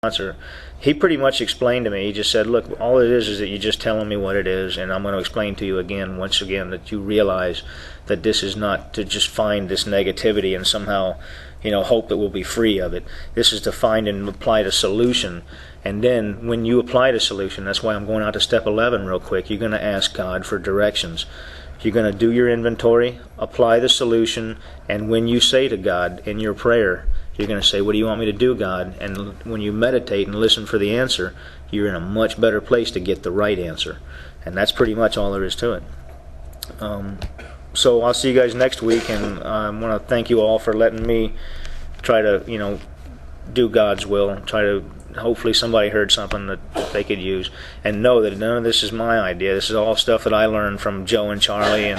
sponsor, he pretty much explained to me, he just said, look, all it is that you're just telling me what it is, and I'm going to explain to you again, once again, that you realize that this is not to just find this negativity and somehow, hope that we'll be free of it. This is to find and apply the solution. And then when you apply the solution, that's why I'm going out to step 11 real quick, you're going to ask God for directions. You're going to do your inventory, apply the solution, and when you say to God in your prayer, you're going to say, what do you want me to do, God? And when you meditate and listen for the answer, you're in a much better place to get the right answer. And that's pretty much all there is to it. So I'll see you guys next week, and I want to thank you all for letting me try to, do God's will. Try to, hopefully somebody heard something that they could use. And know that none of this is my idea. This is all stuff that I learned from Joe and Charlie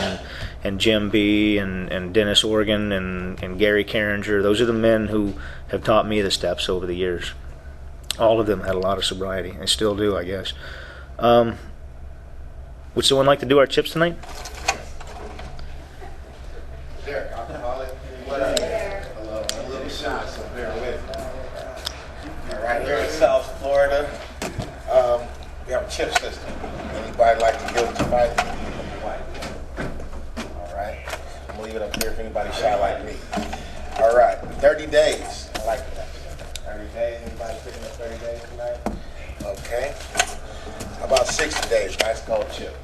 and Jim B. and Dennis Organ and Gary Carringer. Those are the men who have taught me the steps over the years. All of them had a lot of sobriety. They still do, I guess. Would someone like to do our chips tonight? Derek, alcoholic. What up? Hello. I'm a little shy, so bear with me. All right, here in South Florida, we have a chip system. Anybody like to give it tonight? All right. I'm going to leave it up here if anybody's shy like me. All right. 30 days. I like that. 30 days. Anybody picking up 30 days tonight? Okay. How about 60 days? Nice cold chip.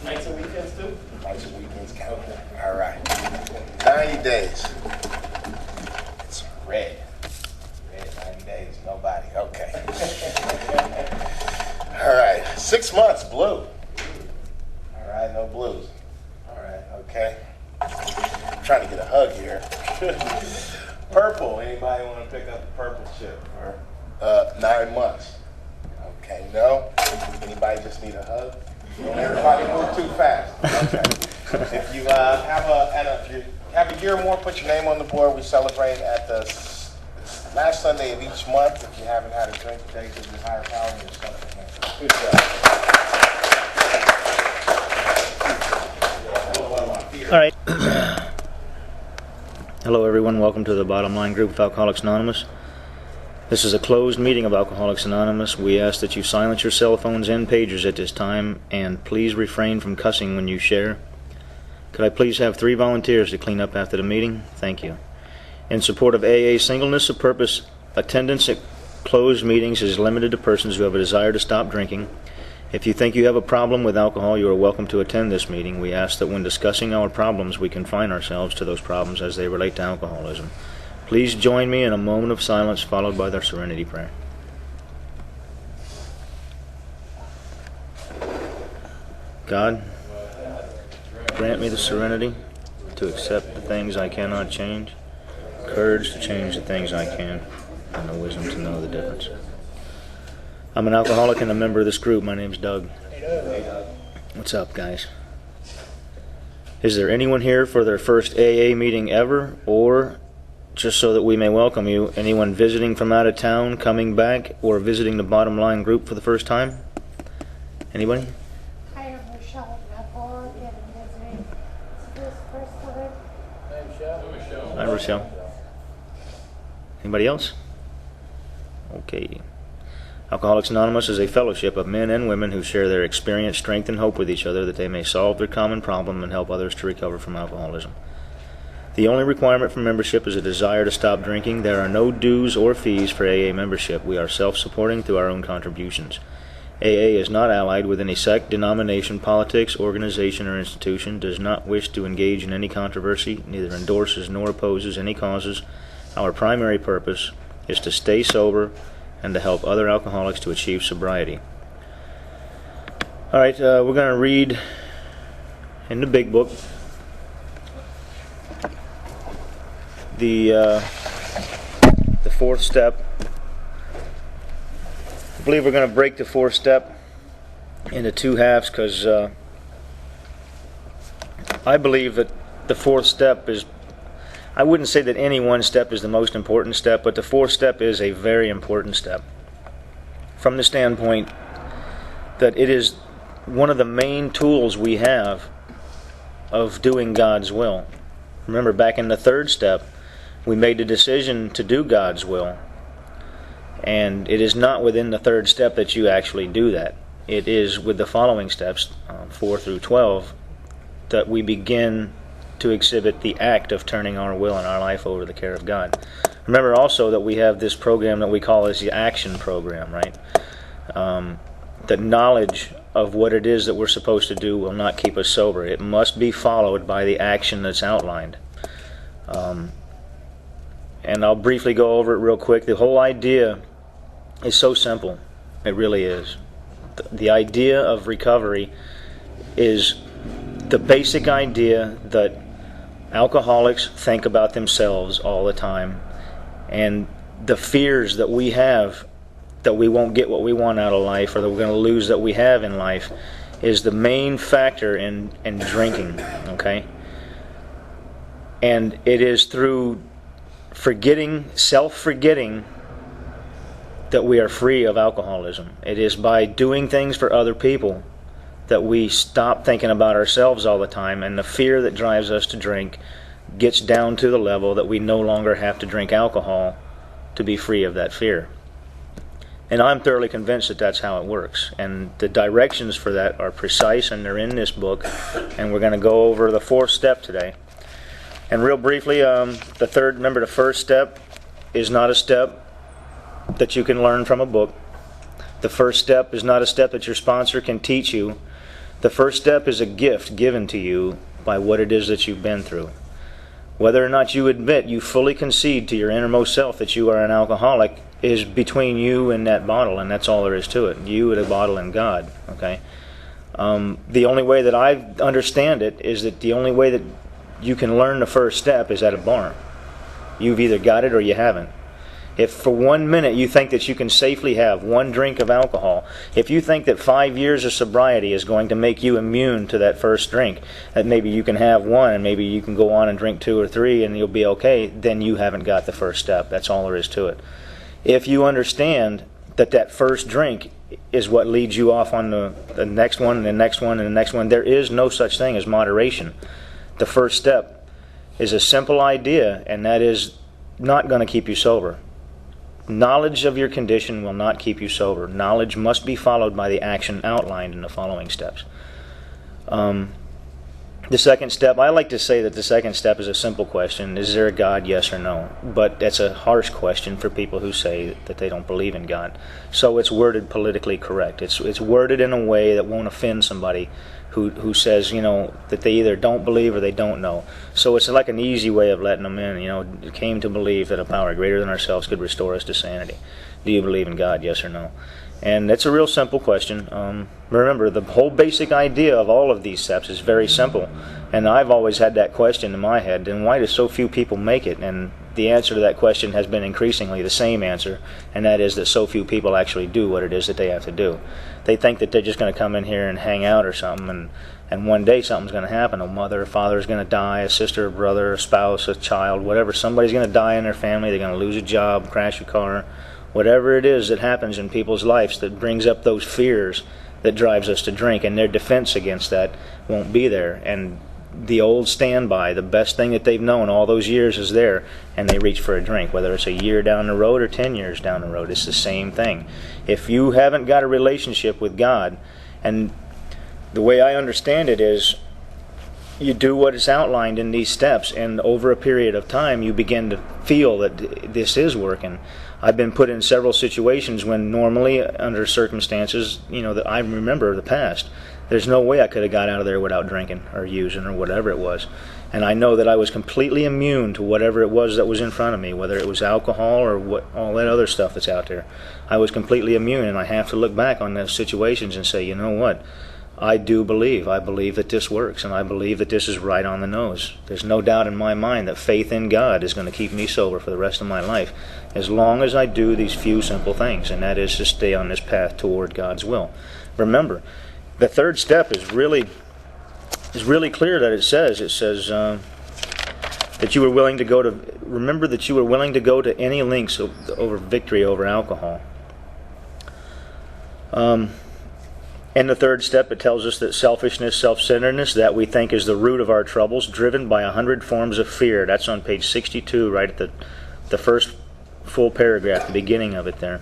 Nights and weekends too? Nights and weekends count. All right. 90 days. It's red. Red 90 days. Nobody. Okay. All right. 6 months. Blue. All right. No blues. All right. Okay. I'm trying to get a hug here. Purple. Anybody want to pick up the purple chip for 9 months? Okay. No. Anybody just need a hug? Don't everybody move too fast. Okay. If you if you have a year or more, put your name on the board. We celebrate at the last Sunday of each month. If you haven't had a drink today, give your higher power and your stuff. Good job. All right. Hello, everyone. Welcome to the Bottom Line Group of Alcoholics Anonymous. This is a closed meeting of Alcoholics Anonymous. We ask that you silence your cell phones and pagers at this time, and please refrain from cussing when you share. Could I please have 3 volunteers to clean up after the meeting? Thank you. In support of AA singleness of purpose, attendance at closed meetings is limited to persons who have a desire to stop drinking. If you think you have a problem with alcohol, you are welcome to attend this meeting. We ask that when discussing our problems, we confine ourselves to those problems as they relate to alcoholism. Please join me in a moment of silence followed by their serenity prayer. God, grant me the serenity to accept the things I cannot change, courage to change the things I can, and the wisdom to know the difference. I'm an alcoholic and a member of this group. My name's Doug. What's up, guys? Is there anyone here for their first AA meeting ever, or just so that we may welcome you, anyone visiting from out of town, coming back, or visiting the Bottom Line Group for the first time? Anybody? I am Rochelle Neville, and I'm visiting. Is this first time? Hi, Rochelle. Anybody else? Okay. Alcoholics Anonymous is a fellowship of men and women who share their experience, strength, and hope with each other that they may solve their common problem and help others to recover from alcoholism. The only requirement for membership is a desire to stop drinking. There are no dues or fees for AA membership. We are self-supporting through our own contributions. AA is not allied with any sect, denomination, politics, organization, or institution, does not wish to engage in any controversy, neither endorses nor opposes any causes. Our primary purpose is to stay sober and to help other alcoholics to achieve sobriety. All right, we're going to read in the big book the fourth step. I believe we're going to break the fourth step into 2 halves because I believe that the fourth step is, I wouldn't say that any one step is the most important step, but the fourth step is a very important step from the standpoint that it is one of the main tools we have of doing God's will. Remember, back in the third step, we made the decision to do God's will. And it is not within the third step that you actually do that. It is with the following steps, 4 through 12, that we begin to exhibit the act of turning our will and our life over to the care of God. Remember also that we have this program that we call as the action program, right? The knowledge of what it is that we're supposed to do will not keep us sober. It must be followed by the action that's outlined. And I'll briefly go over it real quick. The whole idea is so simple. It really is. The idea of recovery is the basic idea that alcoholics think about themselves all the time, and the fears that we have that we won't get what we want out of life, or that we're going to lose that we have in life, is the main factor in drinking, okay? And it is through self-forgetting, that we are free of alcoholism. It is by doing things for other people that we stop thinking about ourselves all the time, and the fear that drives us to drink gets down to the level that we no longer have to drink alcohol to be free of that fear. And I'm thoroughly convinced that that's how it works. And the directions for that are precise, and they're in this book. And we're going to go over the fourth step today. And real briefly, remember the first step is not a step that you can learn from a book. The first step is not a step that your sponsor can teach you. The first step is a gift given to you by what it is that you've been through. Whether or not you admit, you fully concede to your innermost self that you are an alcoholic, is between you and that bottle, and that's all there is to it. You and the bottle and God. Okay. The only way that I understand it is that the only way that you can learn the first step is at a bar. You've either got it or you haven't. If for 1 minute you think that you can safely have one drink of alcohol, if you think that 5 years of sobriety is going to make you immune to that first drink, that maybe you can have one and maybe you can go on and drink 2 or 3 and you'll be okay, then you haven't got the first step. That's all there is to it. If you understand that that first drink is what leads you off on the next one and the next one and the next one, there is no such thing as moderation. The first step is a simple idea, and that is not going to keep you sober. Knowledge of your condition will not keep you sober. Knowledge must be followed by the action outlined in the following steps. The second step, I like to say that the second step is a simple question. Is there a God, yes or no? But that's a harsh question for people who say that they don't believe in God. So it's worded politically correct. It's worded in a way that won't offend somebody who says, that they either don't believe or they don't know. So it's like an easy way of letting them in. Came to believe that a power greater than ourselves could restore us to sanity. Do you believe in God, yes or no? And that's a real simple question. Remember, the whole basic idea of all of these steps is very simple. And I've always had that question in my head, then why do so few people make it? And the answer to that question has been increasingly the same answer, and that is that so few people actually do what it is that they have to do. They think that they're just going to come in here and hang out or something, and one day something's going to happen. A mother or father is going to die, a sister, a brother, a spouse, a child, whatever. Somebody's going to die in their family, they're going to lose a job, crash a car. Whatever it is that happens in people's lives that brings up those fears that drives us to drink, and their defense against that won't be there. And the old standby, the best thing that they've known all those years is there, and they reach for a drink, whether it's a year down the road or 10 years down the road. It's the same thing. If you haven't got a relationship with God, and the way I understand it is, you do what is outlined in these steps, and over a period of time you begin to feel that this is working. I've been put in several situations when normally, under circumstances, that I remember the past, there's no way I could have got out of there without drinking or using or whatever it was. And I know that I was completely immune to whatever it was that was in front of me, whether it was alcohol or all that other stuff that's out there. I was completely immune, and I have to look back on those situations and say, you know what? I do believe. I believe that this works, and I believe that this is right on the nose. There's no doubt in my mind that faith in God is going to keep me sober for the rest of my life, as long as I do these few simple things, and that is to stay on this path toward God's will. Remember, the third step is really clear that it says that you were willing to go to. Remember that you were willing to go to any lengths over victory over alcohol. In the third step, it tells us that selfishness, self-centeredness, that we think is the root of our troubles, driven by 100 forms of fear. That's on page 62, right at the first full paragraph, the beginning of it there.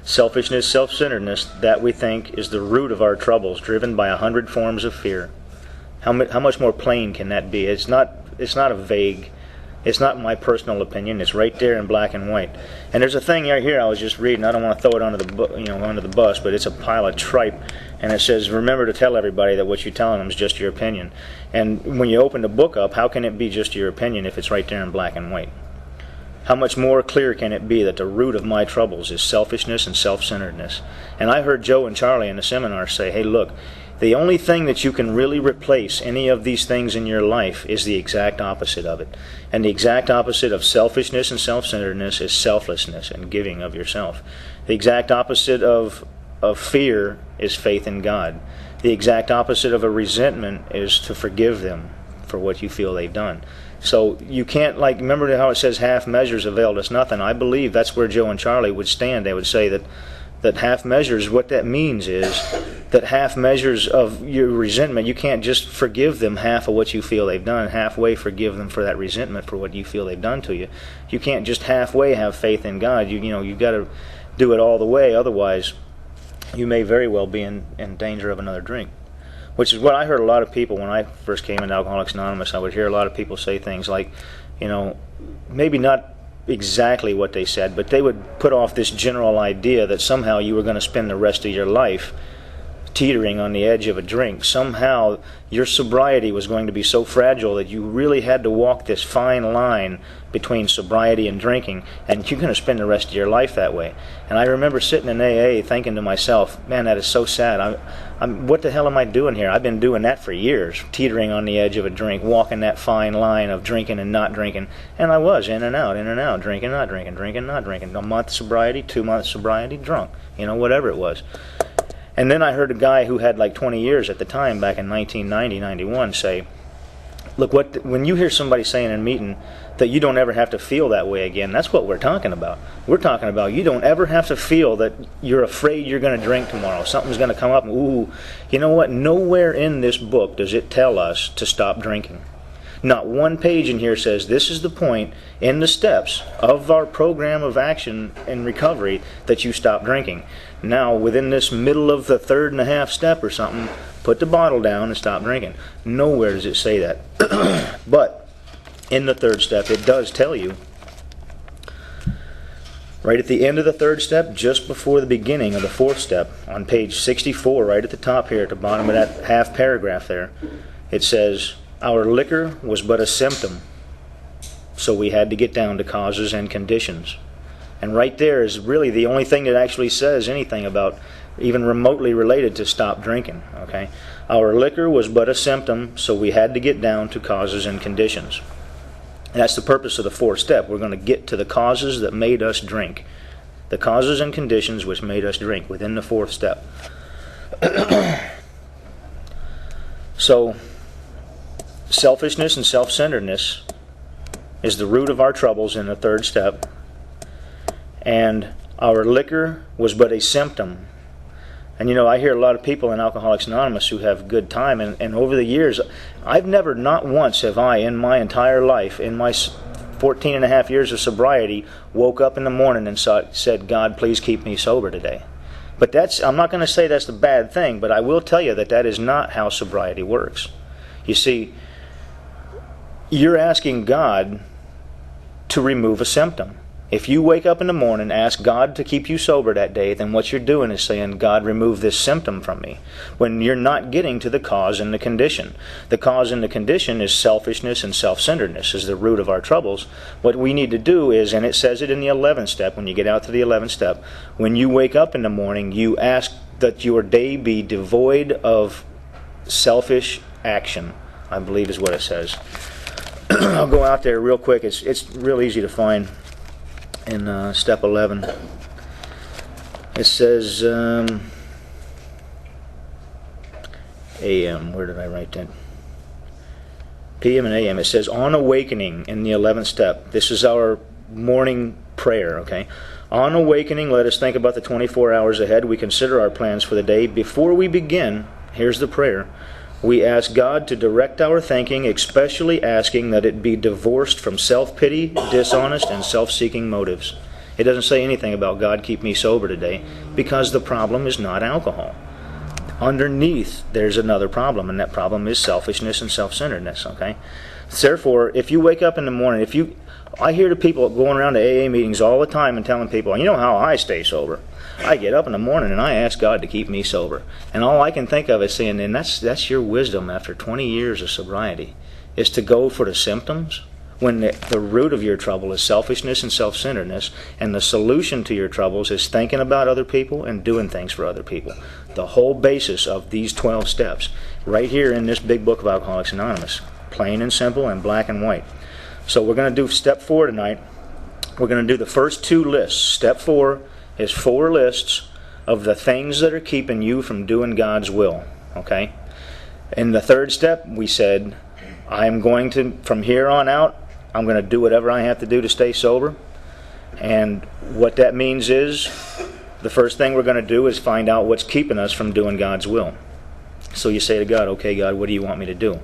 Selfishness, self-centeredness, that we think is the root of our troubles, driven by 100 forms of fear. How much more plain can that be? It's not a vague. It's not my personal opinion. It's right there in black and white. And there's a thing right here I was just reading. I don't want to throw it under the bus, but it's a pile of tripe, and it says, "Remember to tell everybody that what you're telling them is just your opinion." And when you open the book up, how can it be just your opinion if it's right there in black and white? How much more clear can it be that the root of my troubles is selfishness and self-centeredness? And I heard Joe and Charlie in the seminar say, "Hey, look, the only thing that you can really replace any of these things in your life is the exact opposite of it. And the exact opposite of selfishness and self-centeredness is selflessness and giving of yourself. The exact opposite of fear is faith in God. The exact opposite of a resentment is to forgive them for what you feel they've done." So you can't, remember how it says half measures availed us nothing? I believe that's where Joe and Charlie would stand. They would say that half measures, what that means is that half measures of your resentment, you can't just forgive them half of what you feel they've done, halfway forgive them for that resentment for what you feel they've done to you. You can't just halfway have faith in God. You've got to do it all the way, otherwise you may very well be in danger of another drink. Which is what I heard a lot of people when I first came into Alcoholics Anonymous. I would hear a lot of people say things like, maybe not exactly what they said, but they would put off this general idea that somehow you were going to spend the rest of your life teetering on the edge of a drink. Somehow your sobriety was going to be so fragile that you really had to walk this fine line between sobriety and drinking, and you're going to spend the rest of your life that way. And I remember sitting in AA thinking to myself, man, that is so sad. What the hell am I doing here? I've been doing that for years, teetering on the edge of a drink, walking that fine line of drinking and not drinking. And I was in and out, drinking, not drinking, drinking, not drinking. A month sobriety, 2 months sobriety, drunk, whatever it was. And then I heard a guy who had 20 years at the time, back in 1990, 91, say, look, when you hear somebody saying in a meeting that you don't ever have to feel that way again, that's what we're talking about. We're talking about you don't ever have to feel that you're afraid you're going to drink tomorrow. Something's going to come up. Ooh, you know what? Nowhere in this book does it tell us to stop drinking. Not one page in here says this is the point in the steps of our program of action and recovery that you stop drinking. Now, within this middle of the 3rd and a half step or something, put the bottle down and stop drinking. Nowhere does it say that. But in the 3rd step, it does tell you, right at the end of the 3rd step, just before the beginning of the 4th step, on page 64, right at the top here, at the bottom of that half paragraph there, it says, our liquor was but a symptom, so we had to get down to causes and conditions. And right there is really the only thing that actually says anything about even remotely related to stop drinking. Okay, our liquor was but a symptom, so we had to get down to causes and conditions. And that's the purpose of the 4th step. We're going to get to the causes that made us drink. The causes and conditions which made us drink within the 4th step. So, selfishness and self-centeredness is the root of our troubles in the 3rd step. And our liquor was but a symptom. And I hear a lot of people in Alcoholics Anonymous who have good time, and over the years, I've never, not once have I in my entire life, in my 14 and a half years of sobriety, woke up in the morning and said, God, please keep me sober today. But I'm not going to say that's the bad thing, but I will tell you that is not how sobriety works. You see, you're asking God to remove a symptom. If you wake up in the morning and ask God to keep you sober that day, then what you're doing is saying, God, remove this symptom from me, when you're not getting to the cause and the condition. The cause and the condition is selfishness and self-centeredness, is the root of our troubles. What we need to do is, and it says it in the 11th step, when you get out to the 11th step, when you wake up in the morning, you ask that your day be devoid of selfish action, I believe is what it says. I'll go out there real quick. It's real easy to find. In step 11, it says AM. Where did I write that? PM and AM. It says on awakening in the 11th step. This is our morning prayer. Okay. On awakening, let us think about the 24 hours ahead. We consider our plans for the day. Before we begin, here's the prayer. We ask God to direct our thinking, especially asking that it be divorced from self-pity, dishonest, and self-seeking motives. It doesn't say anything about God keep me sober today, because the problem is not alcohol. Underneath, there's another problem, and that problem is selfishness and self-centeredness, okay? Therefore, if you wake up in the morning, I hear the people going around to AA meetings all the time and telling people, you know how I stay sober? I get up in the morning and I ask God to keep me sober. And all I can think of is saying, and that's your wisdom after 20 years of sobriety, is to go for the symptoms when the root of your trouble is selfishness and self-centeredness, and the solution to your troubles is thinking about other people and doing things for other people. The whole basis of these 12 steps, right here in this big book of Alcoholics Anonymous, plain and simple and black and white. So we're going to do step 4 tonight. We're going to do the first 2 lists. Step 4 is 4 lists of the things that are keeping you from doing God's will. Okay? In the 3rd step, we said, I'm going to, from here on out, I'm going to do whatever I have to do to stay sober. And what that means is, the first thing we're going to do is find out what's keeping us from doing God's will. So you say to God, okay, God, what do you want me to do?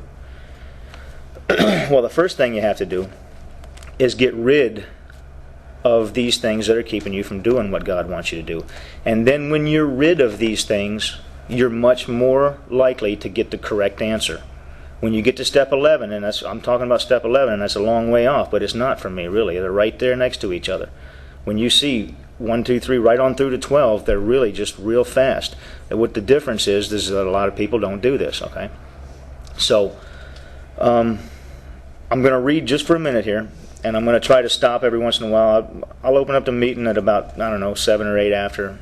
Well, the first thing you have to do is get rid of these things that are keeping you from doing what God wants you to do. And then when you're rid of these things, you're much more likely to get the correct answer. When you get to step 11, and I'm talking about step 11, and that's a long way off, but it's not for me, really. They're right there next to each other. When you see 1, 2, 3, right on through to 12, they're really just real fast. And what the difference is that a lot of people don't do this, okay? So, I'm going to read just for a minute here, and I'm going to try to stop every once in a while. I'll open up the meeting at about, 7 or 8 after,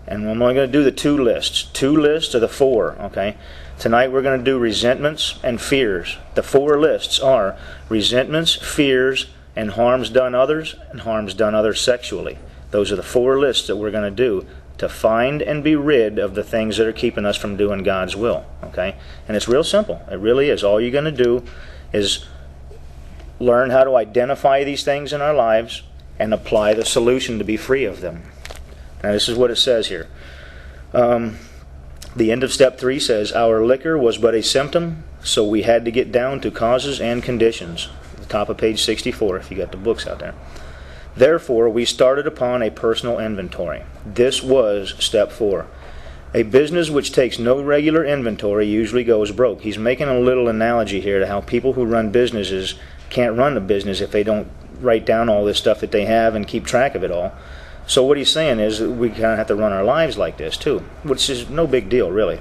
and I'm only going to do the 2 lists. 2 lists of the 4, okay? Tonight we're going to do resentments and fears. The 4 lists are resentments, fears, and harms done others, and harms done others sexually. Those are the 4 lists that we're going to do to find and be rid of the things that are keeping us from doing God's will. Okay? And it's real simple. It really is. All you're going to do is learn how to identify these things in our lives and apply the solution to be free of them. Now this is what it says here. The end of step 3 says, our liquor was but a symptom, so we had to get down to causes and conditions. The top of page 64, if you got the books out there. Therefore, we started upon a personal inventory. This was step 4. A business which takes no regular inventory usually goes broke. He's making a little analogy here to how people who run businesses can't run a business if they don't write down all this stuff that they have and keep track of it all. So what he's saying is that we kind of have to run our lives like this too, which is no big deal really.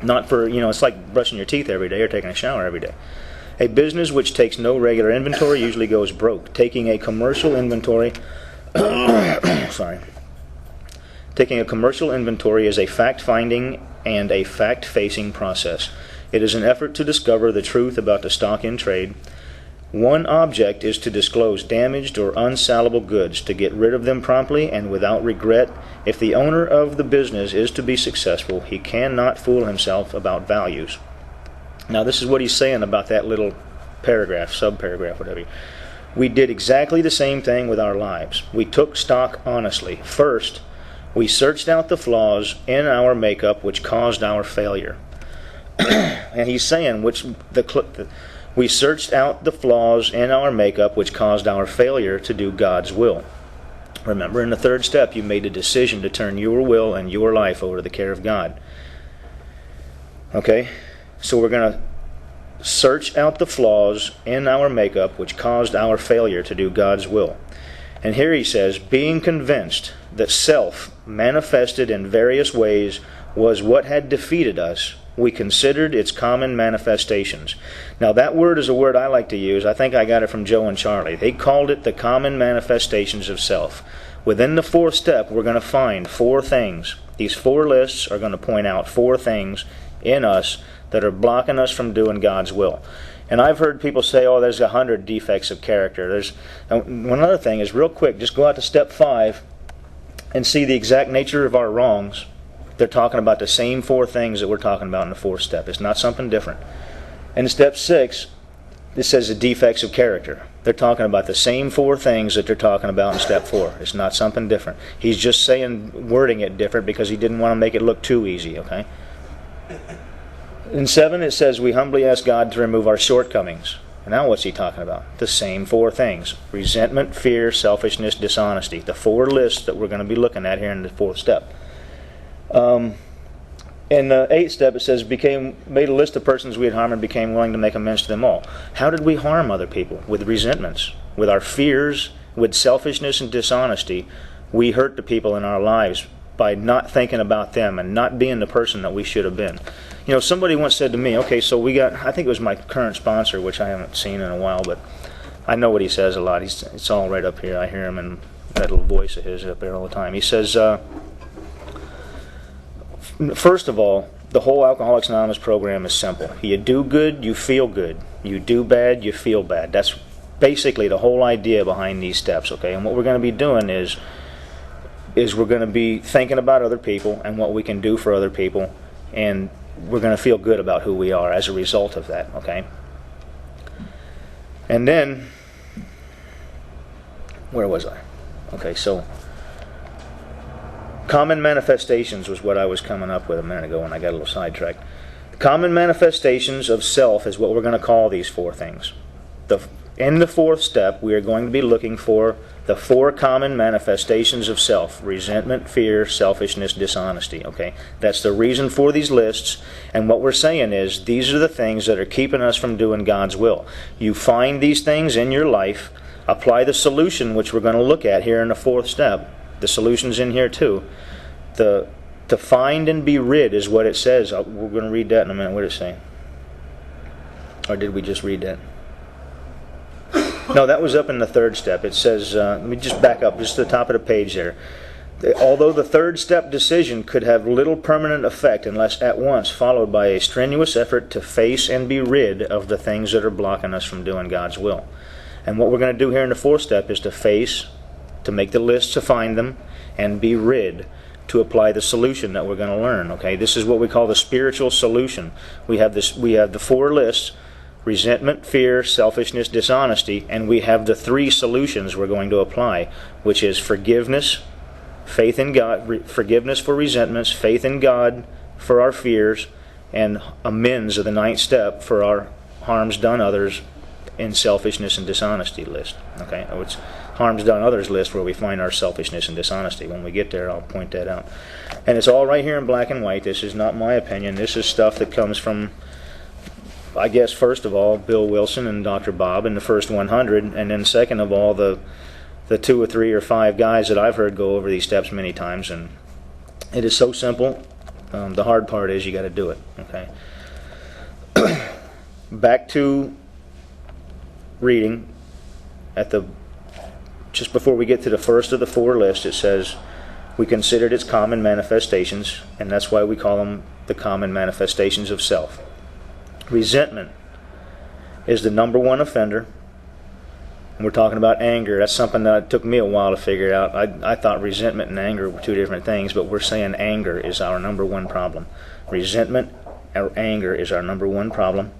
Not for, it's like brushing your teeth every day or taking a shower every day. A business which takes no regular inventory usually goes broke. Taking a commercial inventory Taking a commercial inventory is a fact-finding and a fact-facing process. It is an effort to discover the truth about the stock in trade. One object is to disclose damaged or unsellable goods, to get rid of them promptly and without regret. If the owner of the business is to be successful, he cannot fool himself about values. Now this is what he's saying about that little paragraph, subparagraph, whatever. We did exactly the same thing with our lives. We took stock honestly. First, we searched out the flaws in our makeup which caused our failure. And he's saying we searched out the flaws in our makeup which caused our failure to do God's will. Remember, in the 3rd step, you made a decision to turn your will and your life over to the care of God. Okay? So we're going to search out the flaws in our makeup which caused our failure to do God's will. And here he says, being convinced that self, manifested in various ways, was what had defeated us, we considered its common manifestations. Now that word is a word I like to use. I think I got it from Joe and Charlie. They called it the common manifestations of self. Within the 4th step, we're going to find 4 things. These 4 lists are going to point out 4 things in us that are blocking us from doing God's will. And I've heard people say, oh, there's 100 defects of character. One other thing is, real quick, just go out to step 5 and see the exact nature of our wrongs. They're talking about the same 4 things that we're talking about in the 4th step. It's not something different. In step 6, it says the defects of character. They're talking about the same 4 things that they're talking about in step 4. It's not something different. He's just wording it different because he didn't want to make it look too easy, okay? In 7, it says we humbly ask God to remove our shortcomings. Now what's he talking about? The same four things. Resentment, fear, selfishness, dishonesty. The four lists that we're going to be looking at here in the fourth step. In the eighth step, it says, made a list of persons we had harmed and became willing to make amends to them all. How did we harm other people? With resentments, with our fears, with selfishness and dishonesty. We hurt the people in our lives by not thinking about them and not being the person that we should have been. You know, somebody once said to me, okay, so we got, I think it was my current sponsor, which I haven't seen in a while, but I know what he says a lot. It's all right up here. I hear him in that little voice of his up there all the time. He says, first of all, the whole Alcoholics Anonymous program is simple. You do good, you feel good. You do bad, you feel bad. That's basically the whole idea behind these steps, okay? And what we're going to be doing is we're going to be thinking about other people and what we can do for other people, and we're going to feel good about who we are as a result of that, okay? And then, where was I? Okay, so common manifestations was what I was coming up with a minute ago when I got a little sidetracked. Common manifestations of self is what we're going to call these four things. In the fourth step, we are going to be looking for the four common manifestations of self: resentment, fear, selfishness, dishonesty. Okay, that's the reason for these lists. And what we're saying is these are the things that are keeping us from doing God's will. You find these things in your life, apply the solution, which we're going to look at here in the fourth step. The solution's in here too. To find and be rid is what it says. We're going to read that in a minute. What did it say? Or did we just read that? No, that was up in the third step. It says, let me just back up, just to the top of the page there. Although the third step decision could have little permanent effect unless at once followed by a strenuous effort to face and be rid of the things that are blocking us from doing God's will. And what we're going to do here in the fourth step is to face, to make the lists, to find them, and be rid, to apply the solution that we're going to learn. Okay, this is what we call the spiritual solution. We have the four lists: resentment, fear, selfishness, dishonesty, and we have the three solutions we're going to apply, which is forgiveness, faith in God, forgiveness for resentments, faith in God for our fears, and amends of the ninth step for our harms done others in selfishness and dishonesty list. Okay, it's harms done others list where we find our selfishness and dishonesty. When we get there, I'll point that out. And it's all right here in black and white. This is not my opinion. This is stuff that comes from, I guess, first of all, Bill Wilson and Dr. Bob in the first 100, and then second of all, the 2 or 3 or 5 guys that I've heard go over these steps many times. And it is so simple. The hard part is you got to do it. Okay. Back to reading at just before we get to the first of the four lists. It says we considered its common manifestations, and that's why we call them the common manifestations of self. Resentment is the number one offender. And we're talking about anger. That's something that took me a while to figure out. I thought resentment and anger were two different things, but we're saying anger is our number one problem. Resentment or anger is our number one problem.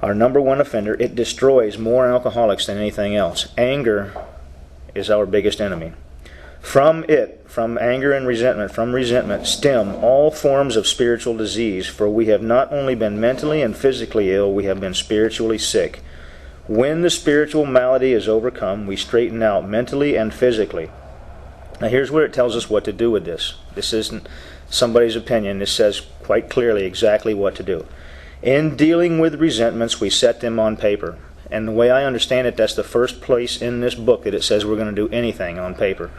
Our number one offender. It destroys more alcoholics than anything else. Anger is our biggest enemy. From anger and resentment, stem all forms of spiritual disease, for we have not only been mentally and physically ill, we have been spiritually sick. When the spiritual malady is overcome, we straighten out mentally and physically. Now here's where it tells us what to do with this. This isn't somebody's opinion. This says quite clearly exactly what to do. In dealing with resentments, we set them on paper. And the way I understand it, that's the first place in this book that it says we're going to do anything on paper.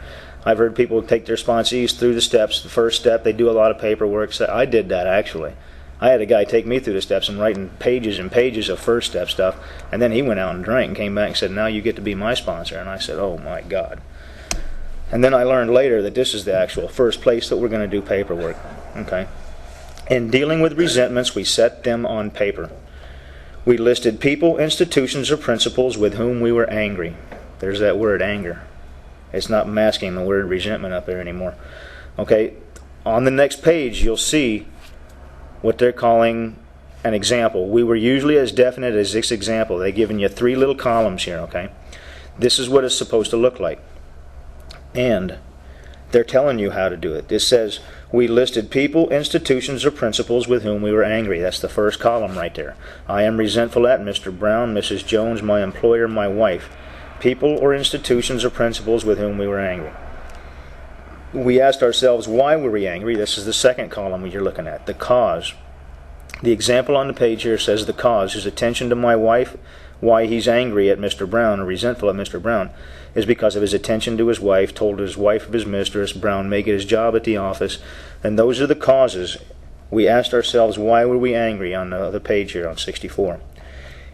I've heard people take their sponsees through the steps. The first step, they do a lot of paperwork. So I did that, actually. I had a guy take me through the steps and writing pages and pages of first step stuff, and then he went out and drank and came back and said, now you get to be my sponsor. And I said, oh my God. And then I learned later that this is the actual first place that we're going to do paperwork. Okay. In dealing with resentments, we set them on paper. We listed people, institutions, or principles with whom we were angry. There's that word, anger. It's not masking the word resentment up there anymore. Okay, on the next page you'll see what they're calling an example. We were usually as definite as this example. They've given you 3 little columns here, okay? This is what it's supposed to look like. And They're telling you how to do it. It says, we listed people, institutions, or principles with whom we were angry. That's the first column right there. I am resentful at Mr. Brown, Mrs. Jones, my employer, my wife. People or institutions or principles with whom we were angry. We asked ourselves, why were we angry? This is the second column you're looking at, the cause. The example on the page here says the cause. His attention to my wife, why he's angry at Mr. Brown or resentful at Mr. Brown, is because of his attention to his wife, told his wife of his mistress, Brown may get his job at the office. And those are the causes. We asked ourselves, why were we angry on the page here on 64?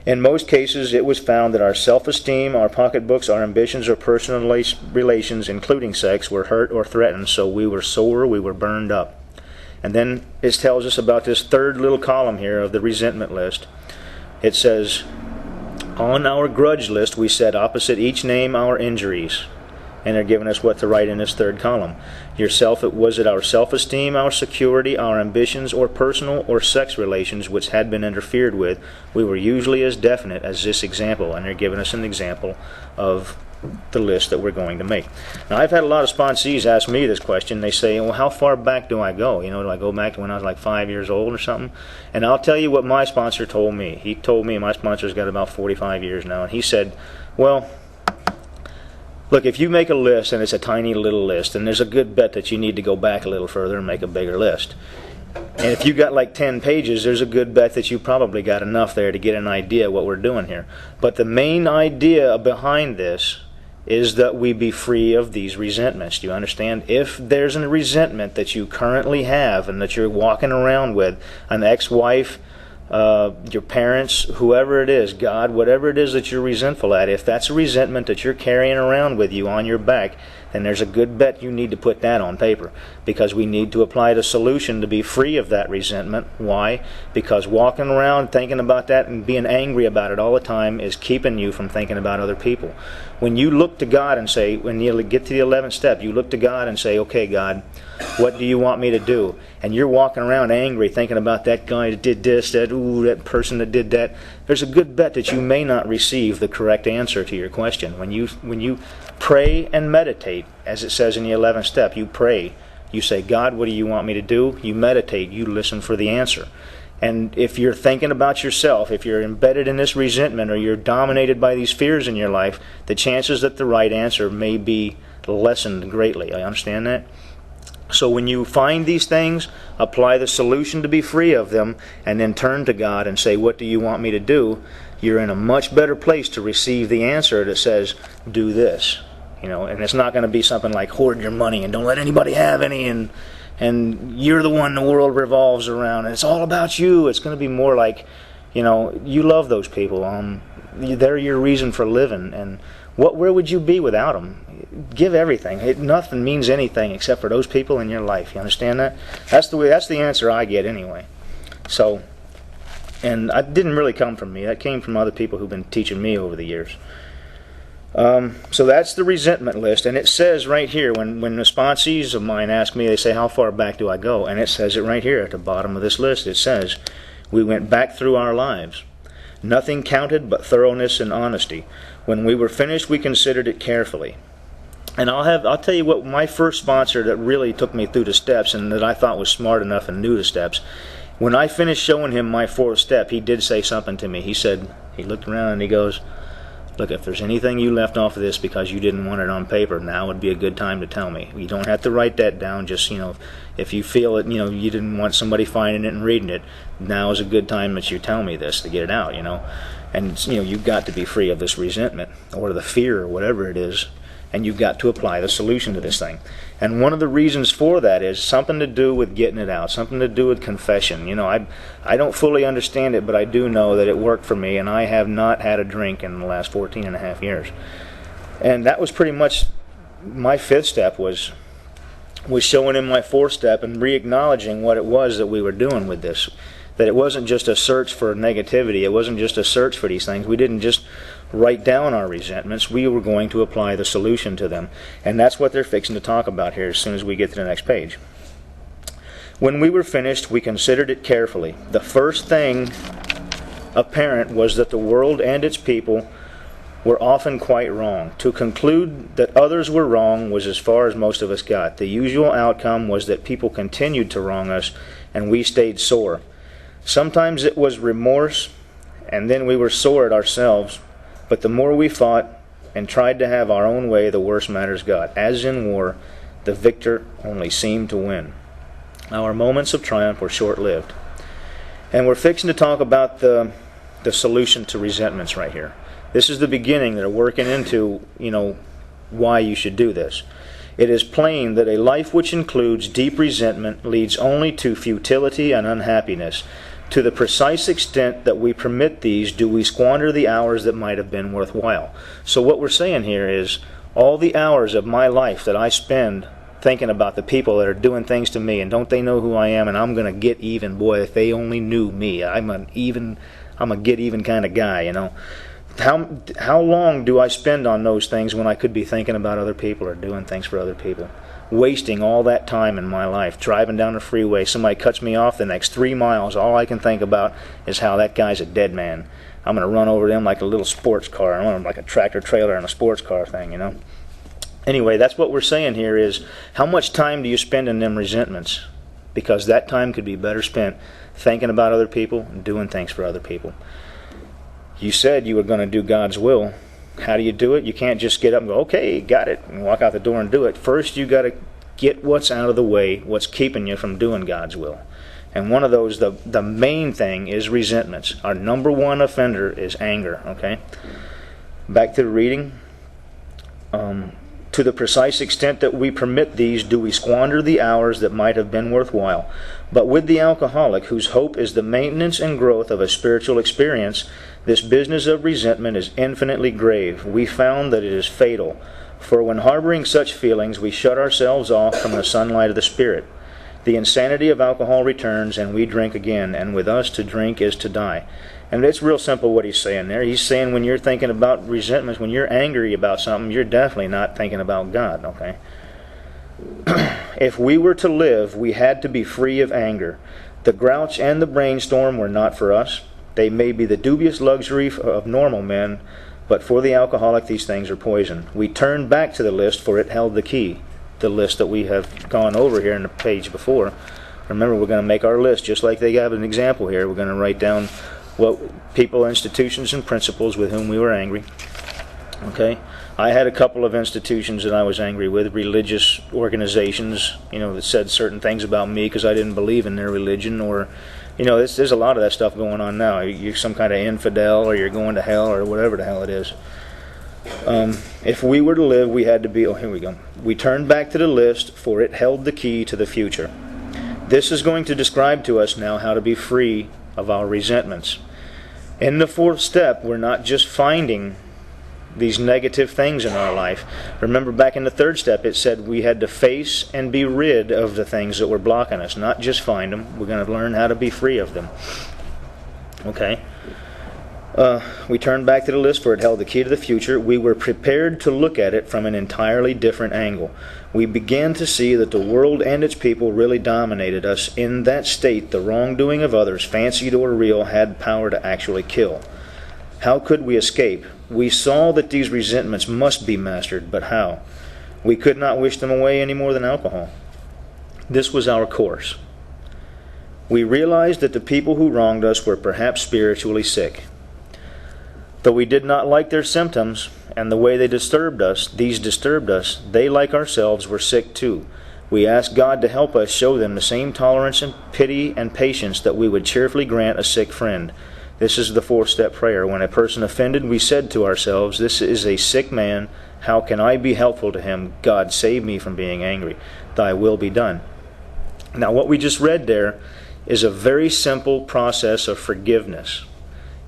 In most cases, it was found that our self-esteem, our pocketbooks, our ambitions, or personal relations, including sex, were hurt or threatened, so we were sore, we were burned up. And then it tells us about this third little column here of the resentment list. It says, on our grudge list, we set opposite each name our injuries. And they're giving us what to write in this third column. Was it our self-esteem, our security, our ambitions, or personal or sex relations which had been interfered with? We were usually as definite as this example. And they're giving us an example of the list that we're going to make. Now, I've had a lot of sponsees ask me this question. They say, well, how far back do I go? Do I go back to when I was like 5 years old or something? And I'll tell you what my sponsor told me. He told me, my sponsor's got about 45 years now, and he said, well, look, if you make a list and it's a tiny little list, and there's a good bet that you need to go back a little further and make a bigger list. And if you got like 10 pages, there's a good bet that you probably got enough there to get an idea what we're doing here. But the main idea behind this is that we be free of these resentments. Do you understand? If there's a resentment that you currently have and that you're walking around with, an ex-wife, your parents, whoever it is, God, whatever it is that you're resentful at, if that's a resentment that you're carrying around with you on your back, then there's a good bet you need to put that on paper, because we need to apply the solution to be free of that resentment. Why? Because walking around thinking about that and being angry about it all the time is keeping you from thinking about other people. When you look to God and say, when you get to the 11th step, you look to God and say, okay, God, what do you want me to do? And you're walking around angry thinking about that guy that did this, that person that did that, there's a good bet that you may not receive the correct answer to your question. When you pray and meditate, as it says in the 11th step, you pray, you say, God, what do you want me to do? You meditate, you listen for the answer. And if you're thinking about yourself, if you're embedded in this resentment or you're dominated by these fears in your life, the chances that the right answer may be lessened greatly. I understand that? So when you find these things, apply the solution to be free of them, and then turn to God and say, what do you want me to do? You're in a much better place to receive the answer that says, do this. And it's not going to be something like hoard your money and don't let anybody have any, and you're the one the world revolves around, and it's all about you. It's going to be more like, you love those people. They're your reason for living, and where would you be without them? Give everything. Nothing means anything except for those people in your life. You understand that? That's the answer I get anyway. So, and it didn't really come from me. That came from other people who've been teaching me over the years. So that's the resentment list, and it says right here, when the sponsees of mine ask me, they say, how far back do I go? And it says it right here at the bottom of this list. It says, we went back through our lives. Nothing counted but thoroughness and honesty. When we were finished, we considered it carefully. And I'll tell you what, my first sponsor that really took me through the steps and that I thought was smart enough and knew the steps, when I finished showing him my fourth step, he did say something to me. He said, he looked around and he goes, look, if there's anything you left off of this because you didn't want it on paper, now would be a good time to tell me. You don't have to write that down. Just, if you feel it, you didn't want somebody finding it and reading it, now is a good time that you tell me this to get it out, And, you've got to be free of this resentment or the fear or whatever it is, and you've got to apply the solution to this thing. And one of the reasons for that is something to do with getting it out, something to do with confession. I don't fully understand it, but I do know that it worked for me, and I have not had a drink in the last 14 and a half years. And that was pretty much my fifth step, was showing him my fourth step and re-acknowledging what it was that we were doing with this. That it wasn't just a search for negativity, it wasn't just a search for these things. We didn't just write down our resentments, we were going to apply the solution to them. And that's what they're fixing to talk about here as soon as we get to the next page. When we were finished, we considered it carefully. The first thing apparent was that the world and its people were often quite wrong. To conclude that others were wrong was as far as most of us got. The usual outcome was that people continued to wrong us, and we stayed sore. Sometimes it was remorse, and then we were sore at ourselves, but the more we fought and tried to have our own way, the worse matters got. As in war, the victor only seemed to win. Our moments of triumph were short-lived. And we're fixing to talk about the solution to resentments right here. This is the beginning that are working into, why you should do this. It is plain that a life which includes deep resentment leads only to futility and unhappiness. To the precise extent that we permit these, do we squander the hours that might have been worthwhile. So what we're saying here is, all the hours of my life that I spend thinking about the people that are doing things to me, and don't they know who I am, and I'm going to get even. Boy, if they only knew me. I'm a get even kind of guy, How long do I spend on those things when I could be thinking about other people or doing things for other people? Wasting all that time in my life, driving down the freeway, somebody cuts me off the next 3 miles, all I can think about is how that guy's a dead man. I'm going to run over them like a little sports car. I'm going to like a tractor trailer and a sports car thing, Anyway, that's what we're saying here is, how much time do you spend in them resentments? Because that time could be better spent thinking about other people and doing things for other people. You said you were going to do God's will. How do you do it? You can't just get up and go, okay, got it, and walk out the door and do it. First, you got to get what's out of the way, what's keeping you from doing God's will. And one of those, the main thing is resentments. Our number one offender is anger, okay? Back to the reading. To the precise extent that we permit these, do we squander the hours that might have been worthwhile. But with the alcoholic, whose hope is the maintenance and growth of a spiritual experience, this business of resentment is infinitely grave. We found that it is fatal. For when harboring such feelings, we shut ourselves off from the sunlight of the Spirit. The insanity of alcohol returns, and we drink again, and with us to drink is to die. And it's real simple what he's saying there. He's saying when you're thinking about resentments, when you're angry about something, you're definitely not thinking about God, okay? If we were to live, we had to be free of anger. The grouch and the brainstorm were not for us. They may be the dubious luxury of normal men, but for the alcoholic these things are poison. We turned back to the list, for it held the key. The list that we have gone over here in the page before. Remember, we're going to make our list just like they have an example here. We're going to write down what people, institutions, and principles with whom we were angry. Okay? I had a couple of institutions that I was angry with, religious organizations, that said certain things about me because I didn't believe in their religion, or, there's a lot of that stuff going on now. You're some kind of infidel, or you're going to hell, or whatever the hell it is. If we were to live, we had to be... Oh, here we go. We turned back to the list, for it held the key to the future. This is going to describe to us now how to be free of our resentments. In the fourth step, we're not just finding these negative things in our life. Remember back in the third step, it said we had to face and be rid of the things that were blocking us, not just find them. We're going to learn how to be free of them. Okay? We turned back to the list, for it held the key to the future. We were prepared to look at it from an entirely different angle. We began to see that the world and its people really dominated us. In that state, the wrongdoing of others, fancied or real, had power to actually kill. How could we escape? We saw that these resentments must be mastered, but how? We could not wish them away any more than alcohol. This was our course. We realized that the people who wronged us were perhaps spiritually sick. Though we did not like their symptoms and the way they disturbed us, they, like ourselves, were sick too. We asked God to help us show them the same tolerance and pity and patience that we would cheerfully grant a sick friend. This is the fourth-step prayer. When a person offended, we said to ourselves, this is a sick man. How can I be helpful to him? God, save me from being angry. Thy will be done. Now, what we just read there is a very simple process of forgiveness.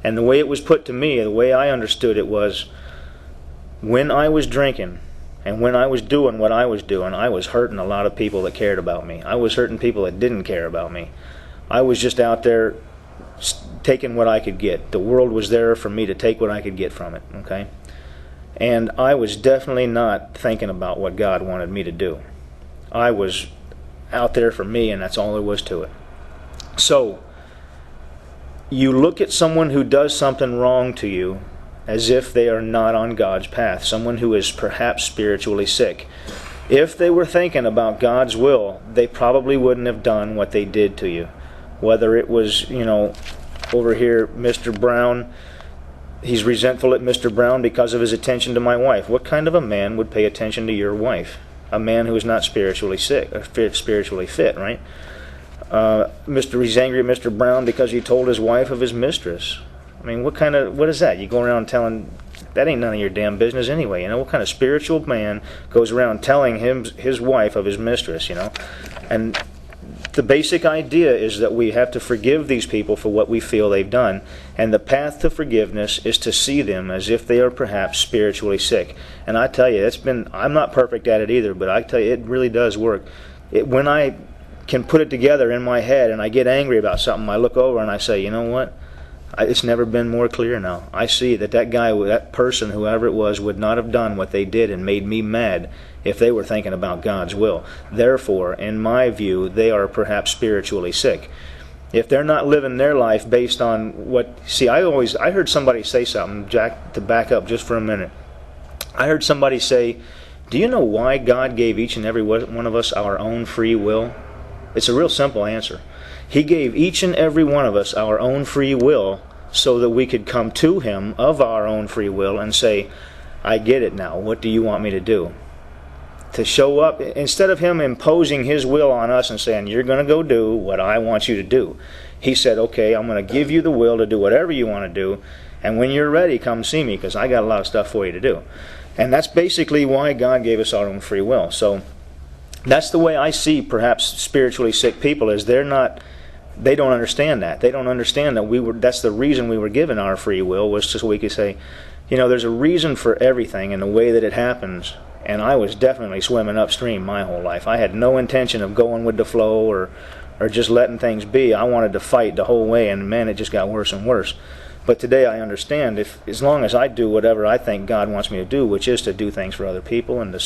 And the way it was put to me, the way I understood it was, when I was drinking and when I was doing what I was doing, I was hurting a lot of people that cared about me. I was hurting people that didn't care about me. I was just out there taking what I could get. The world was there for me to take what I could get from it, okay? And I was definitely not thinking about what God wanted me to do. I was out there for me, and that's all there was to it. So, you look at someone who does something wrong to you, as if they are not on God's path, someone who is perhaps spiritually sick. If they were thinking about God's will, they probably wouldn't have done what they did to you. Whether it was, over here, Mr. Brown, he's resentful at Mr. Brown because of his attention to my wife. What kind of a man would pay attention to your wife? A man who is not spiritually sick, or spiritually fit, right? He's angry at Mr. Brown because he told his wife of his mistress. I mean, what is that? You go around telling, that ain't none of your damn business anyway. What kind of spiritual man goes around telling his wife of his mistress, And the basic idea is that we have to forgive these people for what we feel they've done. And the path to forgiveness is to see them as if they are perhaps spiritually sick. And I tell you, I'm not perfect at it either, but I tell you, it really does work. When I can put it together in my head and I get angry about something, I look over and I say, you know what? It's never been more clear now. I see that guy, that person, whoever it was, would not have done what they did and made me mad if they were thinking about God's will. Therefore, in my view, they are perhaps spiritually sick. If they're not living their life based on what... See, I heard somebody say something, Jack, to back up just for a minute. I heard somebody say, do you know why God gave each and every one of us our own free will? It's a real simple answer. He gave each and every one of us our own free will so that we could come to Him of our own free will and say, I get it now. What do you want me to do? To show up, instead of Him imposing His will on us and saying, you're going to go do what I want you to do. He said, okay, I'm going to give you the will to do whatever you want to do, and when you're ready, come see me, because I got a lot of stuff for you to do. And that's basically why God gave us our own free will. So that's the way I see perhaps spiritually sick people, is they don't understand that. They don't understand that that's the reason we were given our free will, was so we could say, there's a reason for everything and the way that it happens. And I was definitely swimming upstream my whole life. I had no intention of going with the flow or just letting things be. I wanted to fight the whole way, and man, it just got worse and worse. But today I understand, as long as I do whatever I think God wants me to do, which is to do things for other people and to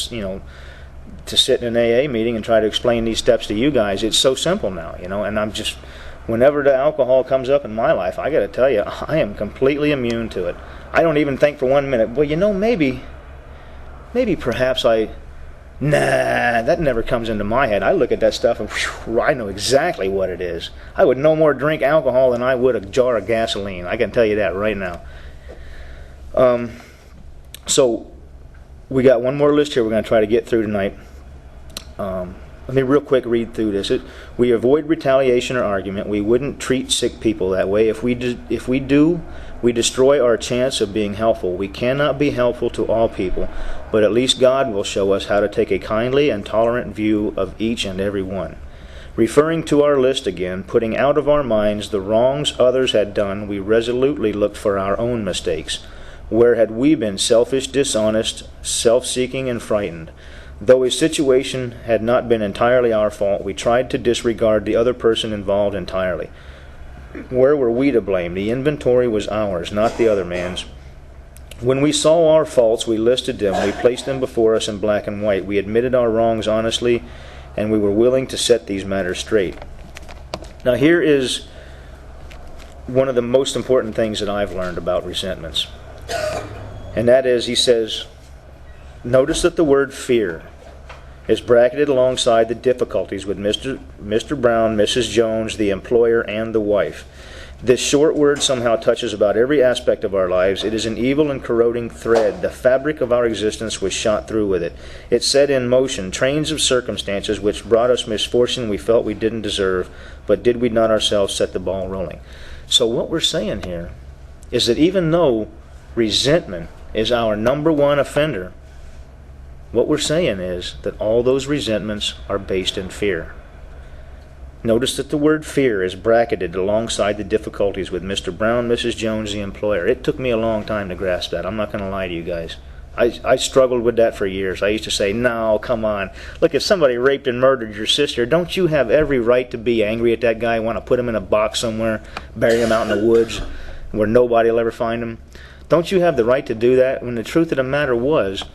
sit in an AA meeting and try to explain these steps to you guys, it's so simple now, and I'm just, whenever the alcohol comes up in my life, I got to tell you, I am completely immune to it. I don't even think for 1 minute, well, maybe perhaps that never comes into my head. I look at that stuff and whew, I know exactly what it is. I would no more drink alcohol than I would a jar of gasoline. I can tell you that right now. So we got one more list here we're going to try to get through tonight. Let me real quick read through this. We avoid retaliation or argument. We wouldn't treat sick people that way. If we do, we destroy our chance of being helpful. We cannot be helpful to all people, but at least God will show us how to take a kindly and tolerant view of each and every one. Referring to our list again, putting out of our minds the wrongs others had done, we resolutely looked for our own mistakes. Where had we been selfish, dishonest, self-seeking, and frightened? Though a situation had not been entirely our fault, we tried to disregard the other person involved entirely. Where were we to blame? The inventory was ours, not the other man's. When we saw our faults, we listed them. We placed them before us in black and white. We admitted our wrongs honestly, and we were willing to set these matters straight. Now here is one of the most important things that I've learned about resentments. And that is, he says, notice that the word fear is bracketed alongside the difficulties with Mr. Brown, Mrs. Jones, the employer, and the wife. This short word somehow touches about every aspect of our lives. It is an evil and corroding thread. The fabric of our existence was shot through with it. It set in motion trains of circumstances which brought us misfortune we felt we didn't deserve, but did we not ourselves set the ball rolling? So what we're saying here is that even though resentment is our number one offender, what we're saying is that all those resentments are based in fear. Notice that the word fear is bracketed alongside the difficulties with Mr. Brown, Mrs. Jones, the employer. It took me a long time to grasp that. I'm not going to lie to you guys. I struggled with that for years. I used to say, no, come on. Look, if somebody raped and murdered your sister, don't you have every right to be angry at that guy, want to put him in a box somewhere, bury him out in the woods where nobody will ever find him? Don't you have the right to do that? When the truth of the matter was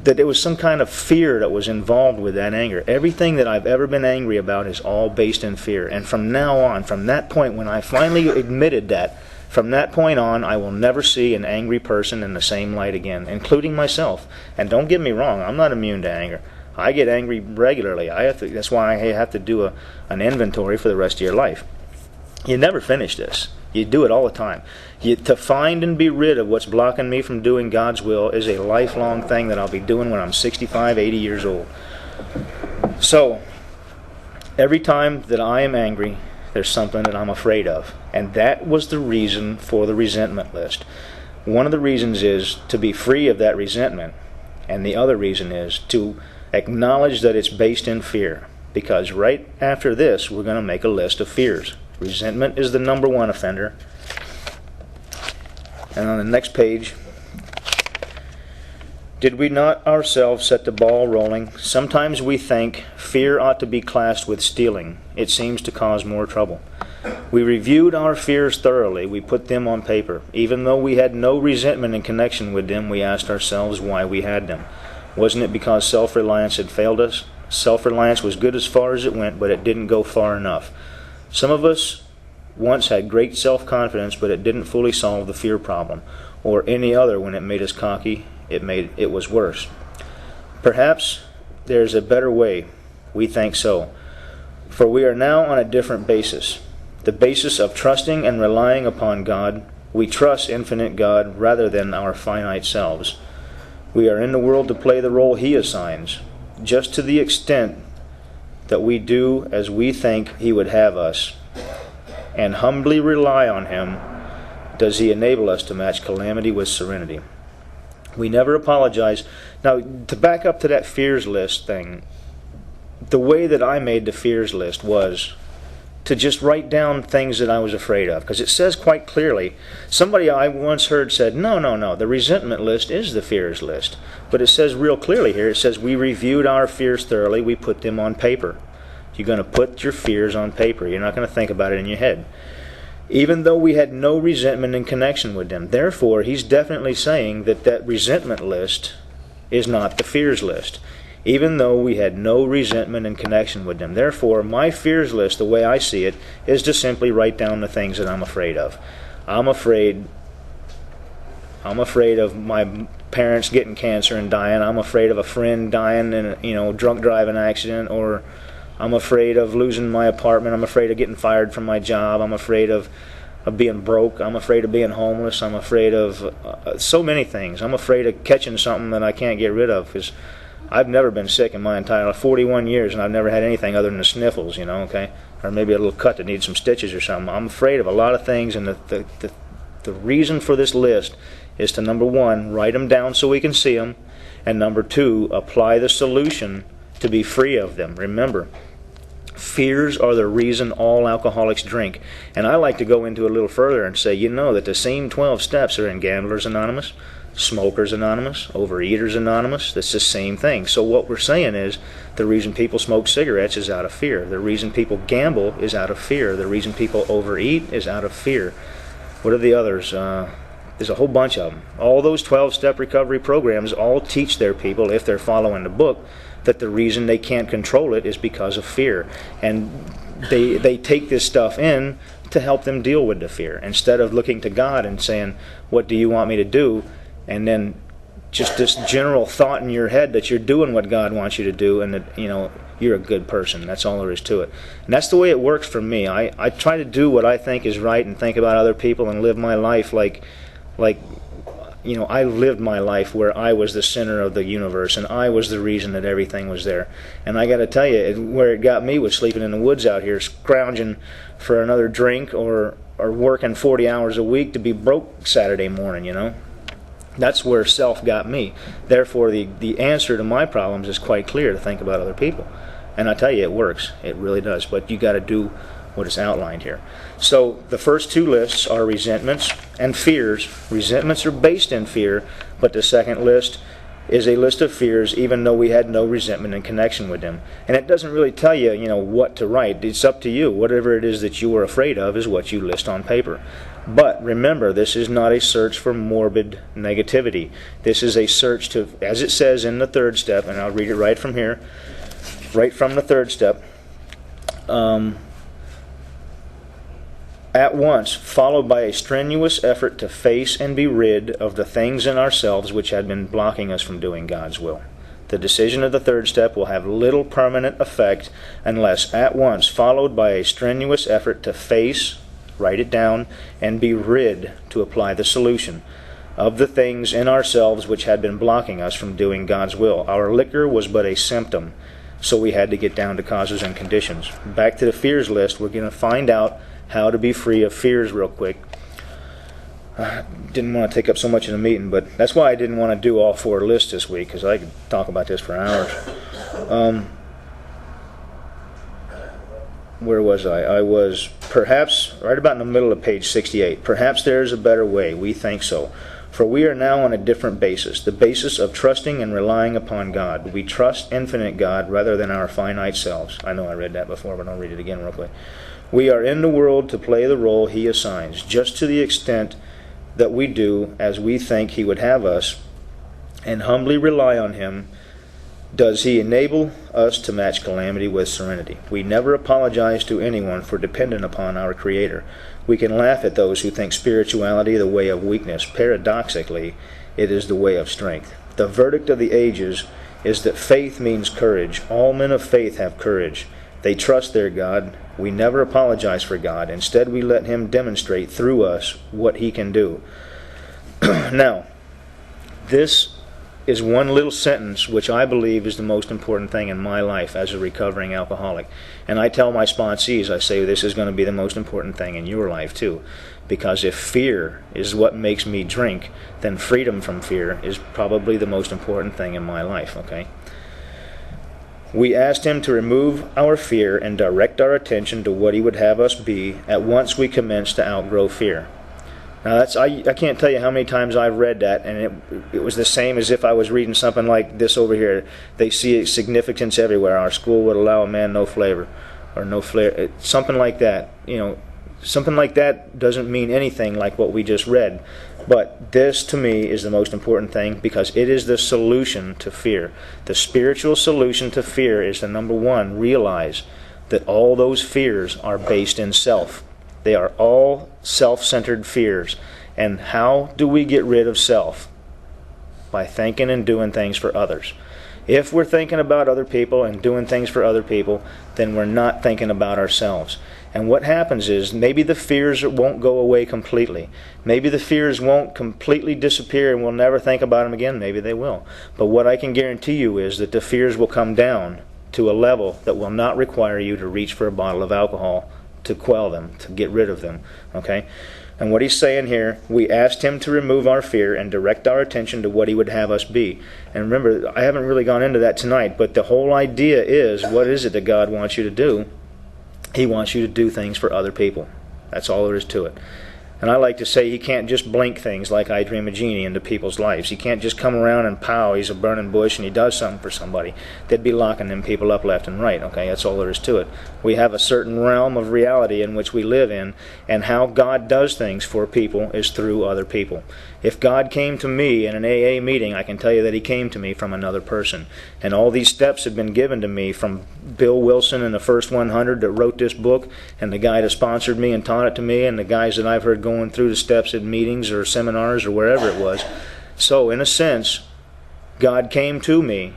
that there was some kind of fear that was involved with that anger. Everything that I've ever been angry about is all based in fear. And from now on, from that point when I finally admitted that, From that point on, I will never see an angry person in the same light again, including myself. And don't get me wrong, I'm not immune to anger. I get angry regularly. That's why I have to do an inventory for the rest of your life. You never finish this. You do it all the time. To find and be rid of what's blocking me from doing God's will is a lifelong thing that I'll be doing when I'm 65, 80 years old. So, every time that I am angry, there's something that I'm afraid of. And that was the reason for the resentment list. One of the reasons is to be free of that resentment. And the other reason is to acknowledge that it's based in fear. Because right after this, we're going to make a list of fears. Resentment is the number one offender. And on the next page, did we not ourselves set the ball rolling? Sometimes we think fear ought to be classed with stealing. It seems to cause more trouble. We reviewed our fears thoroughly. We put them on paper. Even though we had no resentment in connection with them, we asked ourselves why we had them. Wasn't it because self-reliance had failed us? Self-reliance was good as far as it went, but it didn't go far enough. Some of us once had great self-confidence, but it didn't fully solve the fear problem, or any other. When it made us cocky, it was worse. Perhaps there's a better way. We think so. For we are now on a different basis. The basis of trusting and relying upon God. We trust infinite God rather than our finite selves. We are in the world to play the role He assigns, just to the extent that we do as we think He would have us, and humbly rely on Him, does He enable us to match calamity with serenity. We never apologize. Now, to back up to that fears list thing, the way that I made the fears list was to just write down things that I was afraid of. Because it says quite clearly, somebody I once heard said, no, the resentment list is the fears list. But it says real clearly here, it says we reviewed our fears thoroughly, we put them on paper. You're going to put your fears on paper. You're not going to think about it in your head. Even though we had no resentment in connection with them. Therefore, he's definitely saying that resentment list is not the fears list. Even though we had no resentment in connection with them. Therefore, my fears list, the way I see it, is to simply write down the things that I'm afraid of. I'm afraid of my parents getting cancer and dying. I'm afraid of a friend dying in a drunk driving accident, or I'm afraid of losing my apartment. I'm afraid of getting fired from my job. I'm afraid of being broke. I'm afraid of being homeless. I'm afraid of so many things. I'm afraid of catching something that I can't get rid of, because I've never been sick in my entire 41 years, and I've never had anything other than the sniffles, okay? Or maybe a little cut that needs some stitches or something. I'm afraid of a lot of things, and the reason for this list is to, number one, write them down so we can see them, and number two, apply the solution to be free of them. Remember, fears are the reason all alcoholics drink. And I like to go into a little further and say, that the same 12 steps are in Gamblers Anonymous, Smokers Anonymous, Overeaters Anonymous. It's the same thing. So what we're saying is the reason people smoke cigarettes is out of fear. The reason people gamble is out of fear. The reason people overeat is out of fear. What are the others? There's a whole bunch of them. All those 12-step recovery programs all teach their people, if they're following the book, that the reason they can't control it is because of fear. And they take this stuff in to help them deal with the fear. Instead of looking to God and saying, what do you want me to do? And then just this general thought in your head that you're doing what God wants you to do, and that you're a good person. That's all there is to it. And that's the way it works for me. I try to do what I think is right and think about other people and live my life like I lived my life where I was the center of the universe, and I was the reason that everything was there. And I got to tell you, where it got me was sleeping in the woods out here, scrounging for another drink, or working 40 hours a week to be broke Saturday morning, That's where self got me. Therefore, the answer to my problems is quite clear: to think about other people. And I tell you, it works. It really does. But you got to do what is outlined here. So the first two lists are resentments and fears. Resentments are based in fear, but the second list is a list of fears, even though we had no resentment in connection with them. And it doesn't really tell you, what to write. It's up to you. Whatever it is that you are afraid of is what you list on paper. But remember, this is not a search for morbid negativity. This is a search to, as it says in the third step, and I'll read it right from here, right from the third step. at once, followed by a strenuous effort to face and be rid of the things in ourselves which had been blocking us from doing God's will. The decision of the third step will have little permanent effect unless at once followed by a strenuous effort to face, write it down, and be rid, to apply the solution, of the things in ourselves which had been blocking us from doing God's will. Our liquor was but a symptom, so we had to get down to causes and conditions. Back to the fears list, we're going to find out how to be free of fears real quick. Didn't want to take up so much in the meeting, but that's why I didn't want to do all 4 lists this week, because I could talk about this for hours. Where was I? I was perhaps right about in the middle of page 68. Perhaps there is a better way. We think so. For we are now on a different basis, the basis of trusting and relying upon God. We trust infinite God rather than our finite selves. I know I read that before, but I'll read it again real quick. We are in the world to play the role He assigns, just to the extent that we do as we think He would have us, and humbly rely on Him. Does He enable us to match calamity with serenity? We never apologize to anyone for depending upon our Creator. We can laugh at those who think spirituality the way of weakness. Paradoxically, it is the way of strength. The verdict of the ages is that faith means courage. All men of faith have courage. They trust their God. We never apologize for God. Instead, we let Him demonstrate through us what He can do. Now, this is one little sentence which I believe is the most important thing in my life as a recovering alcoholic. And I tell my sponsees, I say this is going to be the most important thing in your life too. Because if fear is what makes me drink, then freedom from fear is probably the most important thing in my life, okay? We asked Him to remove our fear and direct our attention to what He would have us be. At once we commenced to outgrow fear. Now I can't tell you how many times I've read that, and it was the same as if I was reading something like this over here. They see its significance everywhere. Our school would allow a man no flavor, or no flair, something like that. You know, something like that doesn't mean anything like what we just read. But this, to me, is the most important thing because it is the solution to fear. The spiritual solution to fear is to, number one, realize that all those fears are based in self. They are all self-centered fears. And how do we get rid of self? By thinking and doing things for others. If we're thinking about other people and doing things for other people, then we're not thinking about ourselves. And what happens is maybe the fears won't go away completely. Maybe the fears won't completely disappear and we'll never think about them again. Maybe they will. But what I can guarantee you is that the fears will come down to a level that will not require you to reach for a bottle of alcohol to quell them, to get rid of them. Okay? And what he's saying here, we asked Him to remove our fear and direct our attention to what He would have us be. And remember, I haven't really gone into that tonight, but the whole idea is, what is it that God wants you to do? He wants you to do things for other people. That's all there is to it. And I like to say He can't just blink things like I Dream a Genie into people's lives. He can't just come around and pow, He's a burning bush and He does something for somebody. They'd be locking them people up left and right. Okay, that's all there is to it. We have a certain realm of reality in which we live in, and how God does things for people is through other people. If God came to me in an AA meeting, I can tell you that He came to me from another person. And all these steps have been given to me from Bill Wilson and the First 100 that wrote this book, and the guy that sponsored me and taught it to me, and the guys that I've heard going through the steps at meetings or seminars or wherever it was. So, in a sense, God came to me,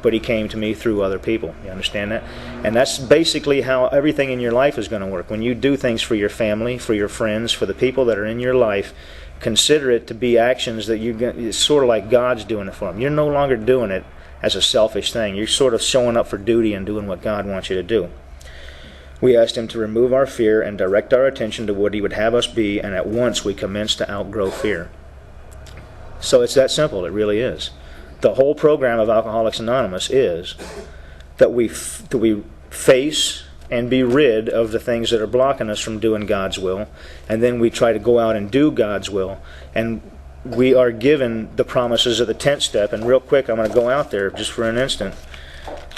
but He came to me through other people. You understand that? And that's basically how everything in your life is going to work. When you do things for your family, for your friends, for the people that are in your life, consider it to be actions that it's sort of like God's doing it for them. You're no longer doing it as a selfish thing. You're sort of showing up for duty and doing what God wants you to do. We asked Him to remove our fear and direct our attention to what He would have us be, and at once we commenced to outgrow fear. So it's that simple. It really is. The whole program of Alcoholics Anonymous is that we face and be rid of the things that are blocking us from doing God's will, and then we try to go out and do God's will, and we are given the promises of the 10th step. And real quick, I'm going to go out there just for an instant,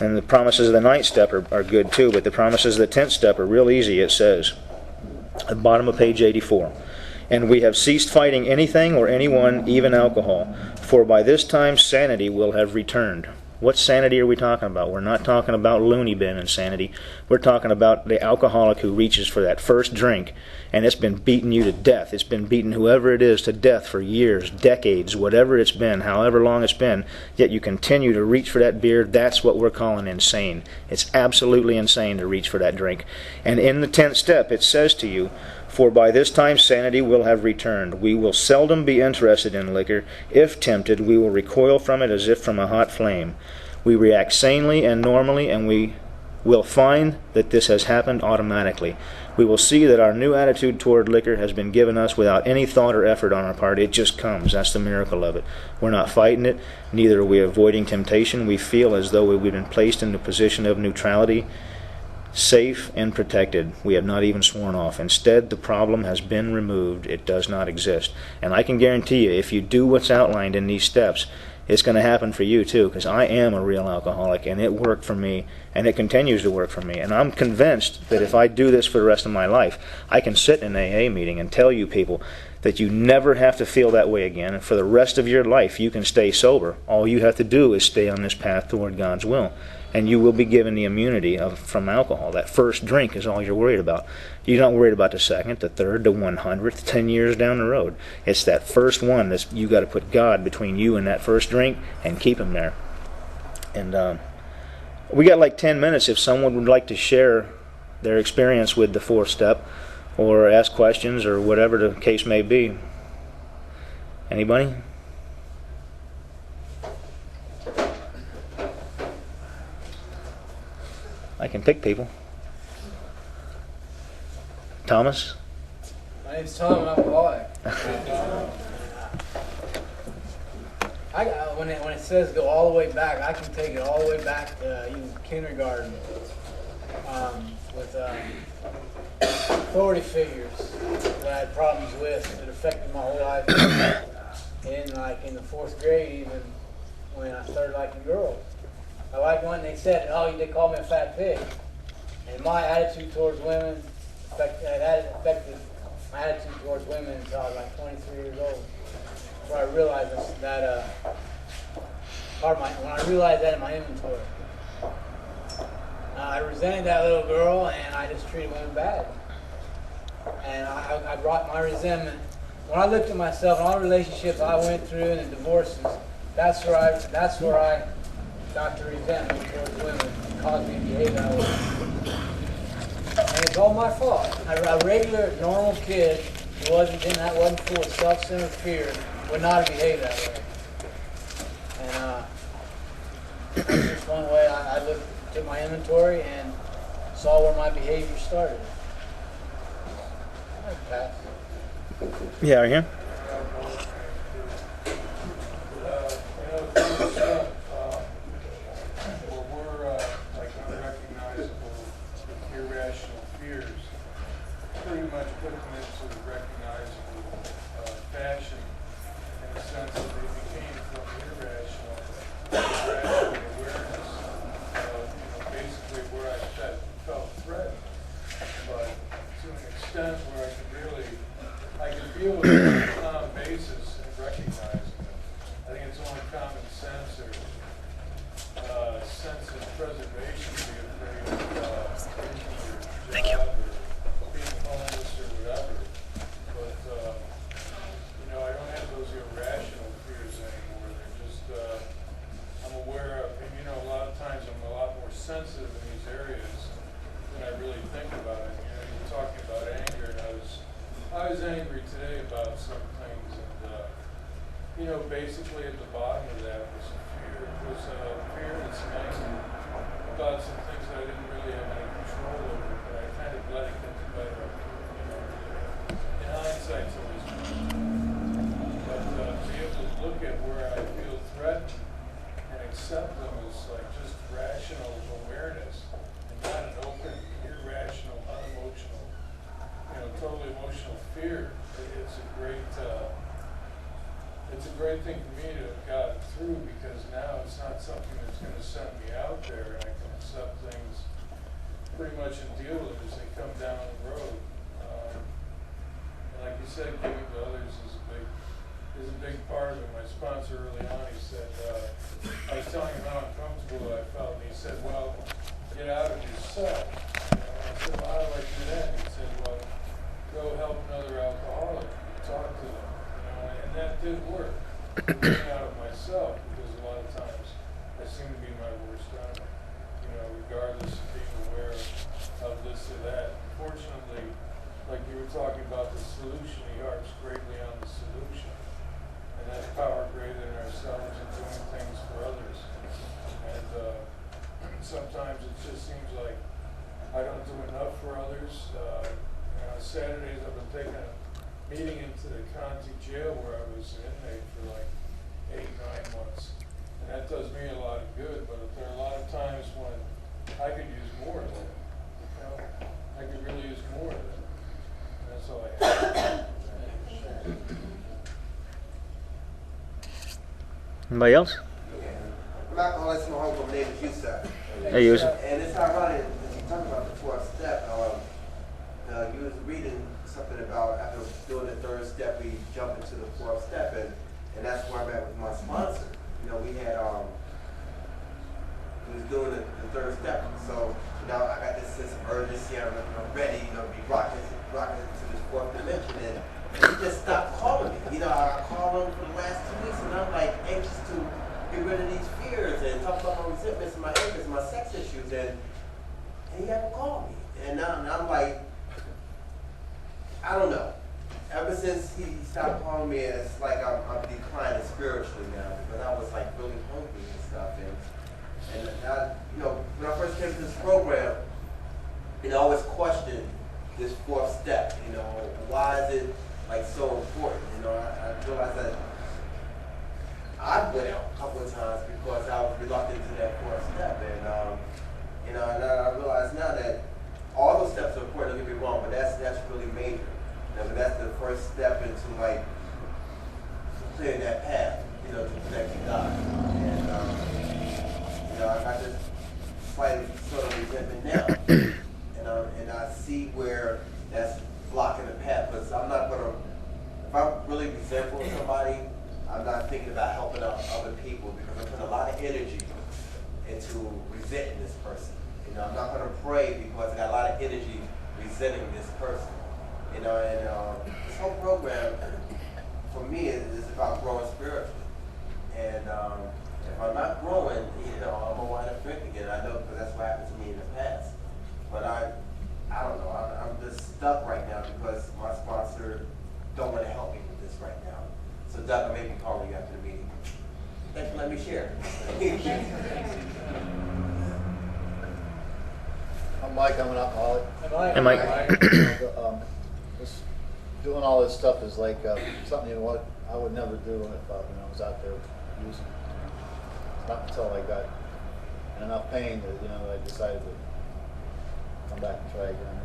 and the promises of the 9th step are good too, but the promises of the 10th step are real easy. It says at the bottom of page 84, and we have ceased fighting anything or anyone, even alcohol, for by this time sanity will have returned. What sanity are we talking about? We're not talking about loony bin insanity. We're talking about the alcoholic who reaches for that first drink, and it's been beating you to death. It's been beating whoever it is to death for years, decades, whatever it's been, however long it's been, yet you continue to reach for that beer. That's what we're calling insane. It's absolutely insane to reach for that drink. And in the 10th step, it says to you, "For by this time sanity will have returned. We will seldom be interested in liquor. If tempted, we will recoil from it as if from a hot flame. We react sanely and normally, and we will find that this has happened automatically. We will see that our new attitude toward liquor has been given us without any thought or effort on our part. It just comes. That's the miracle of it. We're not fighting it. Neither are we avoiding temptation. We feel as though we've been placed in a position of neutrality, safe and protected. We have not even sworn off. Instead, the problem has been removed. It does not exist." And I can guarantee you, if you do what's outlined in these steps, it's going to happen for you too, because I am a real alcoholic, and it worked for me, and it continues to work for me. And I'm convinced that if I do this for the rest of my life, I can sit in an AA meeting and tell you people that you never have to feel that way again, and for the rest of your life you can stay sober. All you have to do is stay on this path toward God's will, and you will be given the immunity from alcohol. That first drink is all you're worried about. You're not worried about the second, the third, the 100th, 10 years down the road. It's that first one that you got to put God between you and that first drink and keep him there. And we got like 10 minutes if someone would like to share their experience with the 4th step, or ask questions, or whatever the case may be. Anybody? I can pick people. Thomas? My name's Tom, I'm alcoholic. When it says go all the way back, I can take it all the way back to even kindergarten with authority figures that I had problems with that affected my whole life. And like in the 4th grade, even when I started liking girls. I like one, they said, "Oh, they called me a fat pig." And my attitude towards women that affected my attitude towards women until I was like 23 years old. Where I realized that when I realized that in my inventory. I resented that little girl, and I just treated women bad. And I brought my resentment. When I looked at myself and all the relationships I went through and the divorces, that's where I got the resentment towards women and caused me to behave that way. And it's all my fault. A regular, normal kid who wasn't full of self-centered fear would not have behaved that way. And that's just one way I looked at my inventory and saw where my behavior started. I'd pass. Yeah, are you here? Pretty much put them into a recognizable fashion, in the sense that they became from irrational to rational awareness of basically where I felt threatened, but to an extent where I could feel it on a calm basis and recognize them. I think it's only common sense or sense of preservation to be afraid of losing your job or being homeless or whatever. But, I don't have those irrational fears anymore. They're just, I'm aware of, and a lot of times I'm a lot more sensitive in these areas than I really think about it. You're talking about anger, and I was angry today about some things, and, basically at the bottom of that was fear and some anger about some things that I didn't really have any control over, but I kind of let it get the better of me. In hindsight, it's always but to be able to look at where I feel threatened and accept them as like just rational awareness and not an open, irrational, unemotional, totally emotional fear. It's a great thing for me to have gotten through, because now it's not something that's going to send me out there, and I can accept things pretty much and deal with it as they come down the road. And like you said, giving to others is a big is a big part of it. My sponsor early on, he said, I was telling him how uncomfortable I felt, and he said, well, get out of yourself. I said, well, how do I do that? And he said, well, go help another alcoholic, talk to them. And that did work. Getting out of myself, because a lot of times I seem to be my worst enemy. Regardless of being aware of this or that. Fortunately, like you were talking about the solution, he harps greatly on the solution. And that's power greater than ourselves and doing things for others. And sometimes it just seems like I don't do enough for others. Saturdays I've been taking a meeting into the county jail where I was an inmate for like 8-9 months. And that does me a lot of good, but there are a lot of times when I could use more of that. I could really use more of that. And that's all I have. Anybody else? I'm Alcoholics Anonymous. My name is Yusuf. Hey, Yusuf. And it's ironic that you talk about the fourth step. You was reading something about after doing the third step, we jump into the fourth step, and that's where I'm at with my sponsor. We had we was doing the third step, so now I got this sense of urgency. I'm ready, to be rocking into this fourth dimension, and he just stopped calling me. I called him for the last 2 weeks, and I'm like anxious to get rid of these fears and talk about my resentments and my angers and my sex issues, and he haven't called me. And now I'm like, I don't know. Ever since he stopped calling me, it's like I'm declining spiritually now, because I was like really hungry and stuff. And I, when I first came to this program, I always questioned this fourth step. Why is it like so important? I realized that I went out a couple of times because I was reluctant to that fourth step, and I realize now that all those steps are important. Don't get me wrong, but that's really major. That's the first step into like clearing that path, to connect to God. And I got this slight sort of resentment now, and I see where that's blocking the path. Because I'm not gonna, if I'm really resentful of somebody, I'm not thinking about helping out other people, because I'm putting a lot of energy into resenting this person. I'm not gonna pray because I got a lot of energy resenting this person. And this whole program, for me, is about growing spiritually. And if I'm not growing, I'm gonna wind up drinking again. I know, because that's what happened to me in the past. But I don't know. I'm just stuck right now because my sponsor don't want to help me with this right now. So Doug, I may be calling you after the meeting. Thanks for letting me share. I'm Mike, I'm an alcoholic. Hey, Mike. Just doing all this stuff is like something I would never do if I was out there using it. It's not until I got in enough pain that I decided to come back and try again.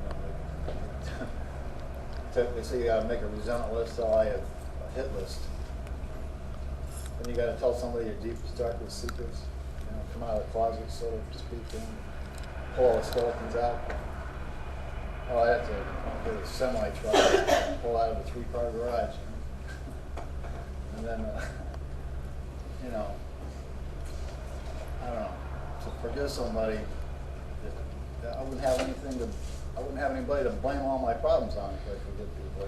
They say you got to make a resentment list. So I have a hit list. Then you got to tell somebody your deepest, darkest secrets. Come out of the closet, so to speak, and pull all the skeletons out. Oh, I had to get a semi-truck, pull out of a 3-car garage. And then, I don't know, to forgive somebody, I wouldn't have anybody to blame all my problems on if I forgive people.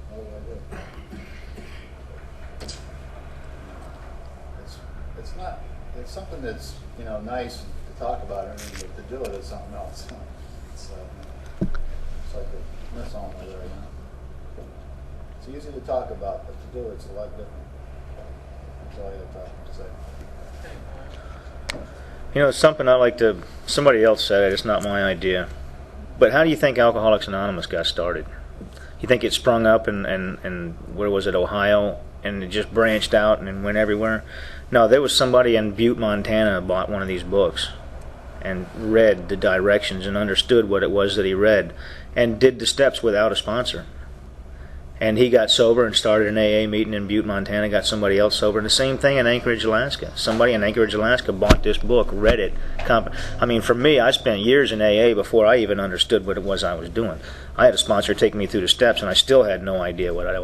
What would I do? It's something that's, nice to talk about, but to do it is something else. It's like a missile there, It's easy to talk about, but to do it's a lot different. That's all I have to say. It's something I like to, somebody else said it, it's not my idea. But how do you think Alcoholics Anonymous got started? You think it sprung up in where was it, Ohio, and it just branched out and went everywhere? No, there was somebody in Butte, Montana bought one of these books and read the directions and understood what it was that he read and did the steps without a sponsor. And he got sober and started an AA meeting in Butte, Montana, got somebody else sober. And the same thing in Anchorage, Alaska. Somebody in Anchorage, Alaska bought this book, read it. I mean, for me, I spent years in AA before I even understood what it was I was doing. I had a sponsor take me through the steps, and I still had no idea what I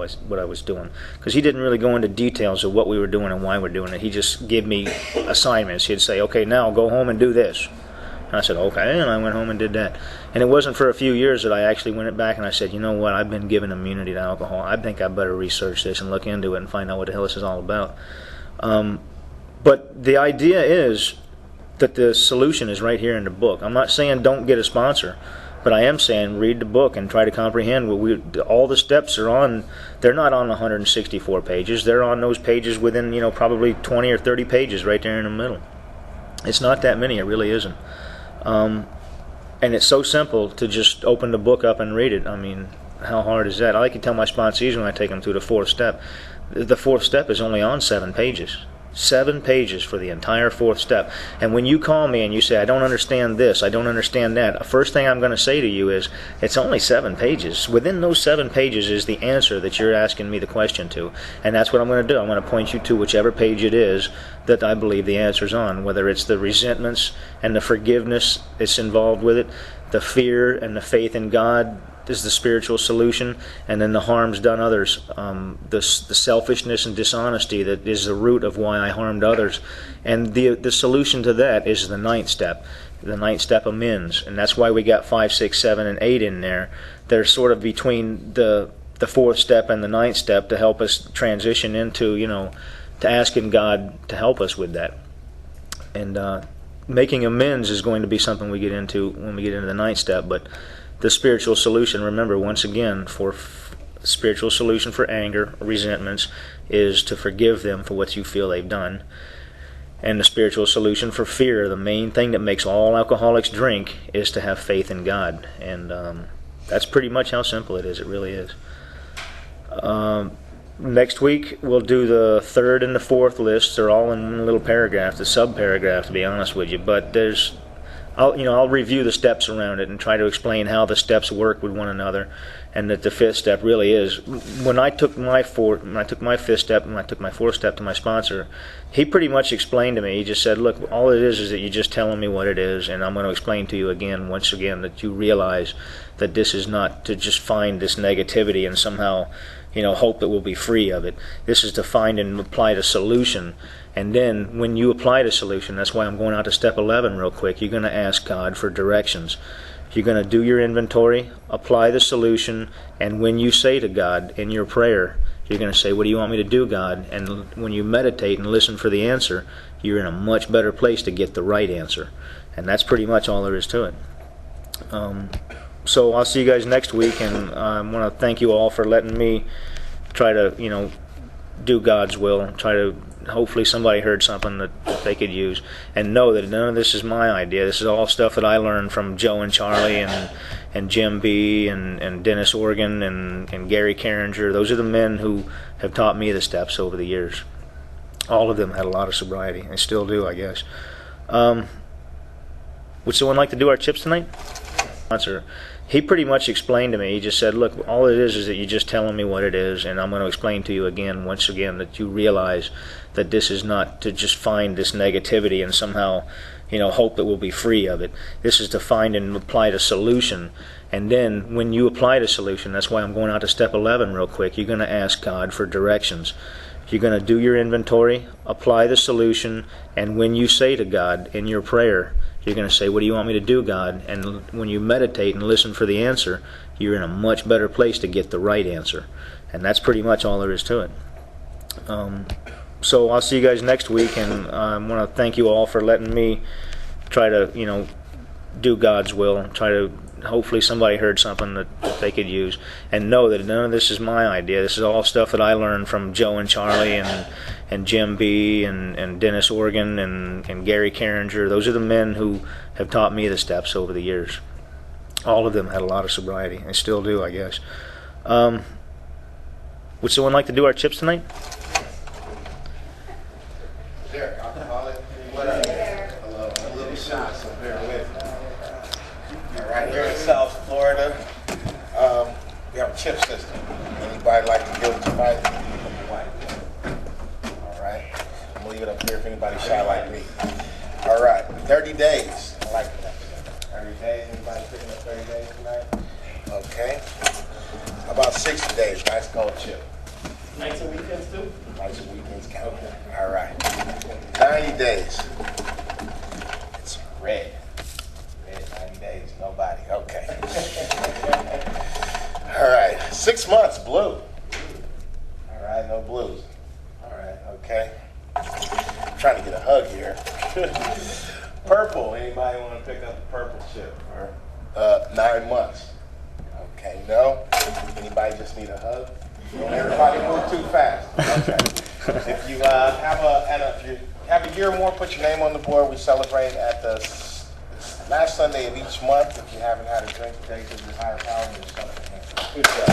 was doing. Because he didn't really go into details of what we were doing and why we're doing it. He just gave me assignments. He'd say, okay, now go home and do this. And I said, okay, and I went home and did that. And it wasn't for a few years that I actually went back and I said, you know what, I've been given immunity to alcohol. I think I better research this and look into it and find out what the hell this is all about. But the idea is that the solution is right here in the book. I'm not saying don't get a sponsor, but I am saying read the book and try to comprehend what all the steps are on. They're not on 164 pages. They're on those pages within, probably 20 or 30 pages right there in the middle. It's not that many, it really isn't. And it's so simple to just open the book up and read it. I mean, how hard is that? I like to tell my sponsees when I take them through the fourth step. The fourth step is only on 7 pages. 7 pages for the entire fourth step. And when you call me and you say, I don't understand this, I don't understand that, the first thing I'm going to say to you is, it's only 7 pages. Within those 7 pages is the answer that you're asking me the question to. And that's what I'm going to do. I'm going to point you to whichever page it is that I believe the answer's on, whether it's the resentments and the forgiveness that's involved with it, the fear and the faith in God is the spiritual solution, and then the harms done others, the selfishness and dishonesty that is the root of why I harmed others, and the solution to that is the 9th step. The 9th step, amends, and that's why we got 5, 6, 7, and 8 in there. They're sort of between the 4th step and the 9th step to help us transition into, to asking God to help us with that. And making amends is going to be something we get into when we get into the 9th step, but the spiritual solution, remember, once again, for spiritual solution for anger, resentments, is to forgive them for what you feel they've done. And the spiritual solution for fear, the main thing that makes all alcoholics drink, is to have faith in God. And that's pretty much how simple it is. It really is. Next week, we'll do the 3rd and the 4th lists. They're all in one little paragraph, the sub-paragraph, to be honest with you. But I'll review the steps around it and try to explain how the steps work with one another, and that the 5th step really is. When I took my 5th step and I took my 4th step to my sponsor, he pretty much explained to me. He just said, "Look, all it is that you're just telling me what it is, and I'm going to explain to you once again, that you realize that this is not to just find this negativity and somehow, hope that we'll be free of it. This is to find and apply the solution." And then when you apply the solution, that's why I'm going out to step 11 real quick, you're going to ask God for directions. You're going to do your inventory, apply the solution, and when you say to God in your prayer, you're going to say, what do you want me to do, God? And when you meditate and listen for the answer, you're in a much better place to get the right answer. And that's pretty much all there is to it. So I'll see you guys next week, and I want to thank you all for letting me try to, do God's will, try to hopefully somebody heard something that they could use, and know that none of this is my idea. This is all stuff that I learned from Joe and Charlie and Jim B. and Dennis Organ and Gary Carringer. Those are the men who have taught me the steps over the years. All of them had a lot of sobriety, and still do, I guess. Would someone like to do our chips tonight? Sponsor. He pretty much explained to me, he just said, look, all it is that you're just telling me what it is, and I'm going to explain to you once again, that you realize that this is not to just find this negativity and somehow, hope that we'll be free of it. This is to find and apply the solution. And then when you apply the solution, that's why I'm going out to step 11 real quick, you're going to ask God for directions. You're going to do your inventory, apply the solution, and when you say to God in your prayer, you're going to say, what do you want me to do, God? And when you meditate and listen for the answer, you're in a much better place to get the right answer. And that's pretty much all there is to it. So I'll see you guys next week, and I want to thank you all for letting me try to, do God's will, try to hopefully somebody heard something that they could use, and know that none of this is my idea. This is all stuff that I learned from Joe and Charlie and Jim B. and Dennis Organ and Gary Carringer. Those are the men who have taught me the steps over the years. All of them had a lot of sobriety, and still do, I guess. Would someone like to do our chips tonight? Derek, alcoholic. What up? Hello. I'm a little shy, so bear with me. All right, here in South Florida, we have a chip system. Anybody Anybody like to give it a fight? All right. I'm gonna leave it up here if anybody shy like me. All right. 30 days. I like that. 30 days. Anybody picking up 30 days tonight? Okay. How about 60 days? Nice cold chip. Nights and weekends too? Nights and weekends count. All right. 90 days. It's red. Red 90 days. Nobody. Okay. All right. 6 months. Blue. All right. No blues. All right. Okay. I'm trying to get a hug here. Purple. Anybody want to pick up the purple chip for 9 months? Okay. No. Anybody just need a hug? Don't everybody move too fast. Okay. If you if you have a year or more, put your name on the board. We celebrate at the last Sunday of each month. If you haven't had a drink today, because you're higher power, you're something. Good job.